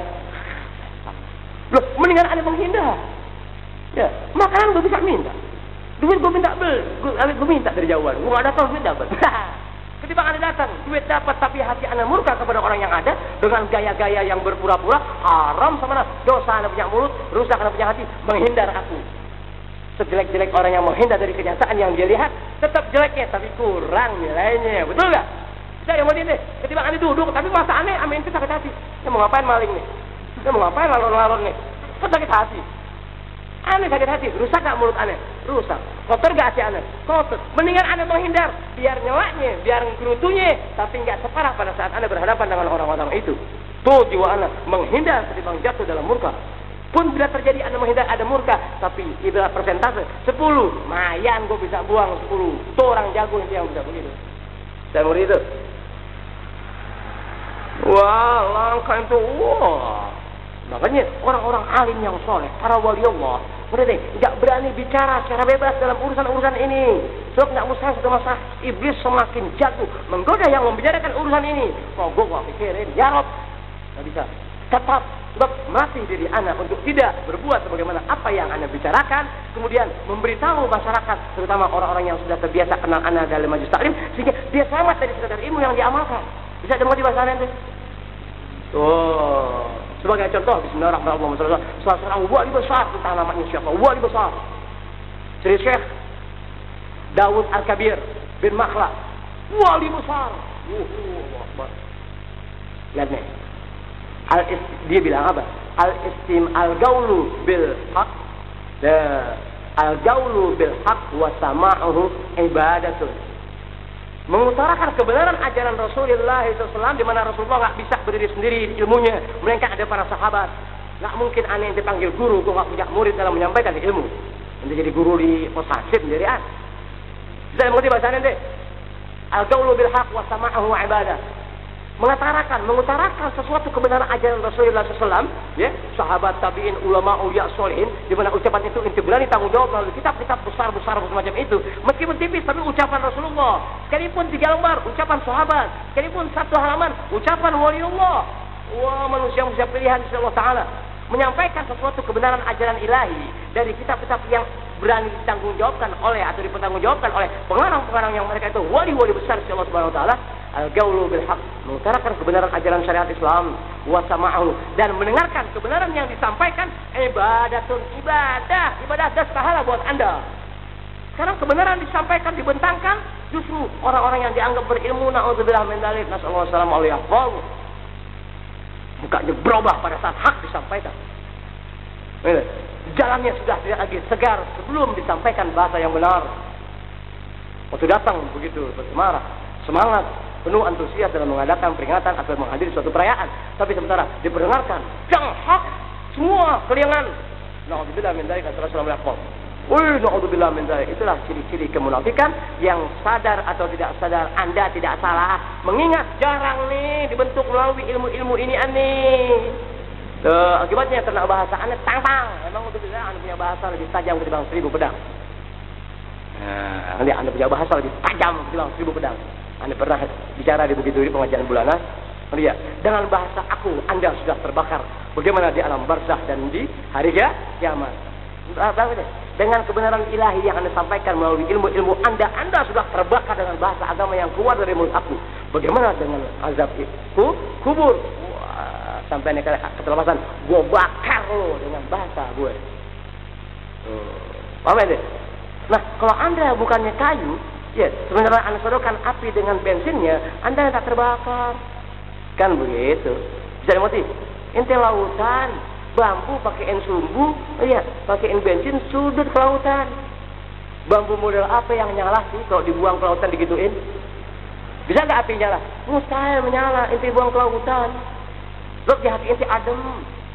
Loh, mendingan anak menghindar. Ya, makanan gue bisa minta. Duit gue minta gue minta dari jauhan. Gue nggak datang duit dapat. Ketimbang anak datang, duit dapat tapi hati anak murka kepada orang yang ada dengan gaya-gaya yang berpura-pura haram sama dosa anak punya mulut, rusak anak punya hati, menghindar aku. Sejelek-jelek orang yang menghindar dari kenyataan yang dia lihat, tetap jeleknya, tapi kurang nilainya. Betul nggak? Kita yang mau ini, ketimbang aneh duduk, tapi masa aneh, amin itu sakit hati. Dia mau ngapain maling nih? Dia mau ngapain lalon-lalon nih? Kok sakit hati? Aneh sakit hati, rusak nggak mulut aneh? Rusak. Kotor nggak hati aneh? Kotor. Mendingan aneh menghindar, biar nyelaknya, biar gerutunya, tapi nggak separah pada saat aneh berhadapan dengan orang-orang itu. Tuh jiwa aneh, menghindar ketimbang jatuh dalam murka. Pun bila terjadi anda menghindar ada murka, tapi ibarat persentase 10, mayan gue bisa buang 10. Tuh orang jago itu yang bisa begitu. Saya begitu. Wah, langkah itu. Wah. Makanya orang-orang alim yang soleh, para wali Allah, mereka nggak berani bicara secara bebas dalam urusan-urusan ini. Sebab nggak mustahil sudah masa iblis semakin jago menggoda yang membicarakan urusan ini. Kok gue pikirin, ya Rob, nggak bisa. Tetap sebab melatih diri anak untuk tidak berbuat sebagaimana apa yang anak bicarakan, kemudian memberitahu masyarakat, terutama orang-orang yang sudah terbiasa kenal anak dalam majelis taklim, sehingga dia selamat dari sekadar ilmu yang diamalkan. Bisa dengar di bahasa nanti. Oh, sebagai contoh, Bismillahirrahmanirrahim. Salah seorang wali besar, tentang namanya siapa? Wali besar. Jadi Syekh Dawud Al-Kabir bin Makhlad, wali besar. Lihat nih. Dia bilang apa? Al-gaulu bil haq, al-gaulu bil haq wa sama'uhu ibadatun. Mengutarakan kebenaran ajaran Rasulullah SAW, di mana Rasulullah nggak bisa berdiri sendiri ilmunya, melainkan ada para sahabat. Nggak mungkin aneh yang dipanggil guru, gue nggak punya murid dalam menyampaikan ilmu. Nanti jadi guru di posasif menjadi Bisa mengerti bahasa nanti? Al-gaulu bil haq wa sama'uhu ibadah. Mengutarakan sesuatu kebenaran ajaran Rasulullah SAW, ya, sahabat tabiin, ulama, ulia, solihin, di mana ucapan itu inti berani tanggung jawab melalui kitab-kitab besar-besar semacam itu, meskipun tipis tapi ucapan Rasulullah, sekalipun 3 lembar ucapan sahabat, sekalipun 1 halaman ucapan waliullah. Wah, manusia pilihan Allah Taala menyampaikan sesuatu kebenaran ajaran ilahi dari kitab-kitab yang berani ditanggungjawabkan oleh atau dipertanggungjawabkan oleh pengarang-pengarang yang mereka itu wali-wali besar si Allah Subhanahu wa taala. Al-gaulu bil haq, mengutarakan kebenaran ajaran syariat Islam, wa sama'u, dan mendengarkan kebenaran yang disampaikan, ibadatun, ibadah das pahala buat Anda. Sekarang kebenaran disampaikan, dibentangkan, justru orang-orang yang dianggap berilmu, na'udzubillah min dzalik, nasallahu alaihi wasallam, mukanya berubah pada saat hak disampaikan. Jalannya sudah tidak lagi segar sebelum disampaikan bahasa yang benar. Waktu datang begitu bersemangat, semangat, penuh antusias dalam mengadakan peringatan atau menghadiri suatu perayaan, tapi sementara diperdengarkan yang hak semua keliangan. Na'udzubillah min dzalik, nasallallahu alaihi wasallam. Na'udzubillah min dzalik. Itulah ciri-ciri kemunafikan yang sadar atau tidak sadar Anda tidak salah. Mengingat jarang nih dibentuk melalui ilmu-ilmu ini aneh. Akibatnya karena bahasa aneh tang-tang. Memang untuk bisa Anda punya bahasa lebih tajam ketimbang 1000 pedang. Nanti Anda punya bahasa lebih tajam ketimbang 1000 pedang. Anda pernah bicara di Bukit Duri pengajian bulanan? Lihat, dengan bahasa aku Anda sudah terbakar Bagaimana di alam barzah dan di hari kiamat. Dengan kebenaran ilahi yang Anda sampaikan melalui ilmu-ilmu Anda sudah terbakar dengan bahasa agama yang keluar dari mulut aku. Bagaimana dengan azab itu? Kubur. Wah, sampai ketelepasan, gue bakar lo dengan bahasa gue. Paham ya? Nah, kalau Anda bukannya kayu, ya sebenarnya Anda sodorkan api dengan bensinnya, Anda tak terbakar. Kan begitu. Jadi motif. Ente lautan, bambu pakaiin sumbu, iya, pakaiin bensin, sudut ke lautan. Bambu model apa yang nyala sih kalau dibuang ke lautan digituin? Bisa nggak api nyala? Mustahil menyala, ente buang ke lautan. Loh, di hati ente adem.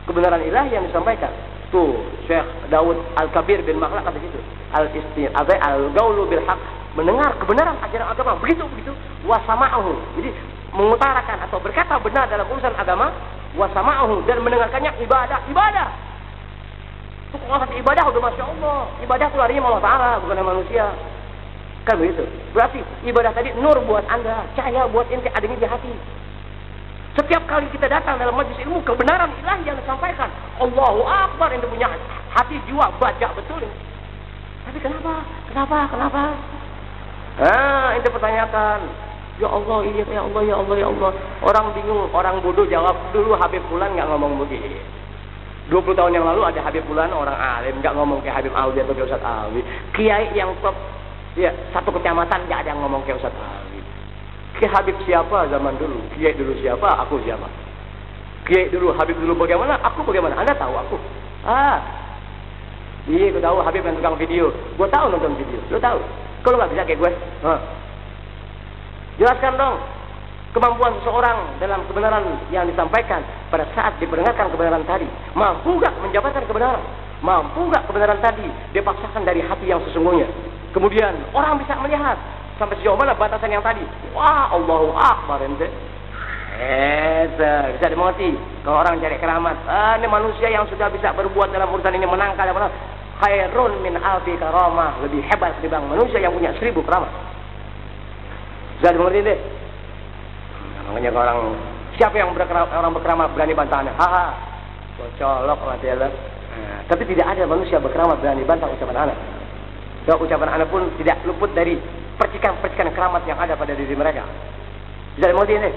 Kebenaran ilahi yang disampaikan. Tuh, Syekh Daud Al-Kabir bin Makhlak kata gitu. Al-Gaulu bil haq, mendengar kebenaran ajaran agama, begitu. Wasama'ahu. Jadi mengutarakan atau berkata benar dalam urusan agama, wasama'ahu, dan mendengarkannya ibadah. Itu kalau ibadah udah Masya Allah. Ibadah itu larinya Allah Ta'ala, bukan manusia. Kan begitu. Berarti ibadah tadi nur buat Anda, cahaya buat ente adanya di hati. Setiap kali kita datang dalam majelis ilmu, kebenaran ilahi yang disampaikan, Allahu Akbar, ente punya hati jiwa baca betul. Tapi kenapa? Ente pertanyakan, ya Allah, iya, ya Allah. Orang bingung, orang bodoh jawab dulu Habib Fulan nggak ngomong begini. 20 tahun yang lalu ada Habib Fulan, orang alim, nggak ngomong kayak Habib Alwi atau kayak Ustaz Alwi. Kiai yang top, ya satu kecamatan nggak ada yang ngomong kayak Ustaz Alwi. Kiai Habib siapa zaman dulu? Kiai dulu siapa? Aku siapa? Kiai dulu, Habib dulu bagaimana? Aku bagaimana? Anda tahu aku? Iya, gue tahu Habib yang tukang video. Gue tahu nonton video. Lo tahu? Kalau nggak bisa kayak gue, jelaskan dong kemampuan seseorang dalam kebenaran yang disampaikan pada saat diperdengarkan kebenaran tadi. Mampu nggak menjabarkan kebenaran? Mampu nggak kebenaran tadi dipaksakan dari hati yang sesungguhnya? Kemudian orang bisa melihat sampai sejauh mana batasan yang tadi. Wah, Allahu Akbar, ente. Bisa dimengerti. Kalau orang cari keramat, ini manusia yang sudah bisa berbuat dalam urusan ini menangkal yang mana? Khairun min alfi karamah, lebih hebat dibanding manusia yang punya 1000 keramat. Bisa dimengerti deh. Makanya orang siapa yang orang berkeramat berani bantah Anda? Colok mati Allah. Tapi tidak ada manusia berkeramat berani bantah ucapan Anda. Dan ucapan Anda pun tidak luput dari percikan-percikan keramat yang ada pada diri mereka. Bisa dimengerti deh.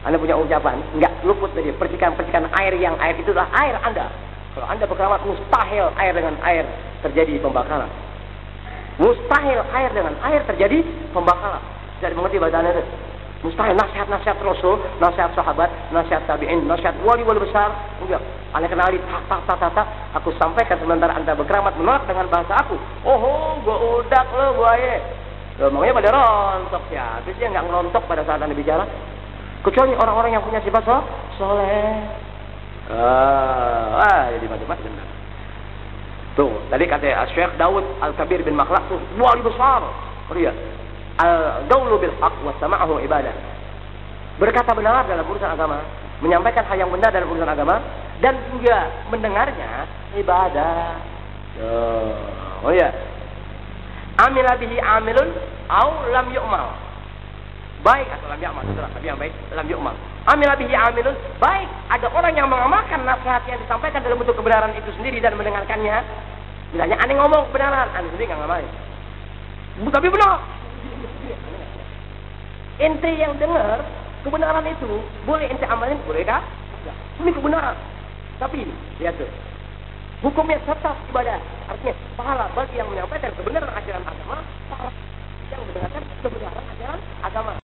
Anda punya ucapan, nggak luput dari percikan-percikan air yang air itu adalah air Anda. Kalau Anda berkeramat, mustahil air dengan air terjadi pembakaran. Mustahil air dengan air terjadi pembakaran. Bisa dimengerti bahasa Anda deh. Mustahil nasihat-nasihat Rasul, nasihat sahabat, nasihat tabi'in, nasihat wali-wali besar. Enggak. Anda kenali tak. Aku sampaikan sementara Anda berkeramat menolak dengan bahasa aku. Gua udak lo buaya. Makanya pada rontok ya. Habis dia nggak ngerontok pada saat Anda bicara. Kecuali orang-orang yang punya sifat soleh. Jadi macam-macam. Tuh, tadi kata Syekh Daud Al-Kabir bin Makhlak tuh wali besar. Lihat. Al-Gaulu bil haq wa sama'ahu ibadah. Berkata benar dalam urusan agama, menyampaikan hal yang benar dalam urusan agama, dan juga mendengarnya ibadah. Amila bihi amilun au lam yu'mal. Baik atau lam yu'mal, tapi yang baik lam yu'mal. Amila bihi amilun, baik ada orang yang mengamalkan nasihat yang disampaikan dalam bentuk kebenaran itu sendiri dan mendengarkannya. Misalnya aneh ngomong kebenaran, aneh sendiri nggak ngamalin. Tapi benar. Ente yang dengar kebenaran itu boleh ente amalin, boleh kah? Ini kebenaran. Tapi lihat tuh, hukumnya tetap ibadah. Artinya pahala bagi yang menyampaikan kebenaran ajaran agama, pahala yang mendengarkan kebenaran ajaran agama.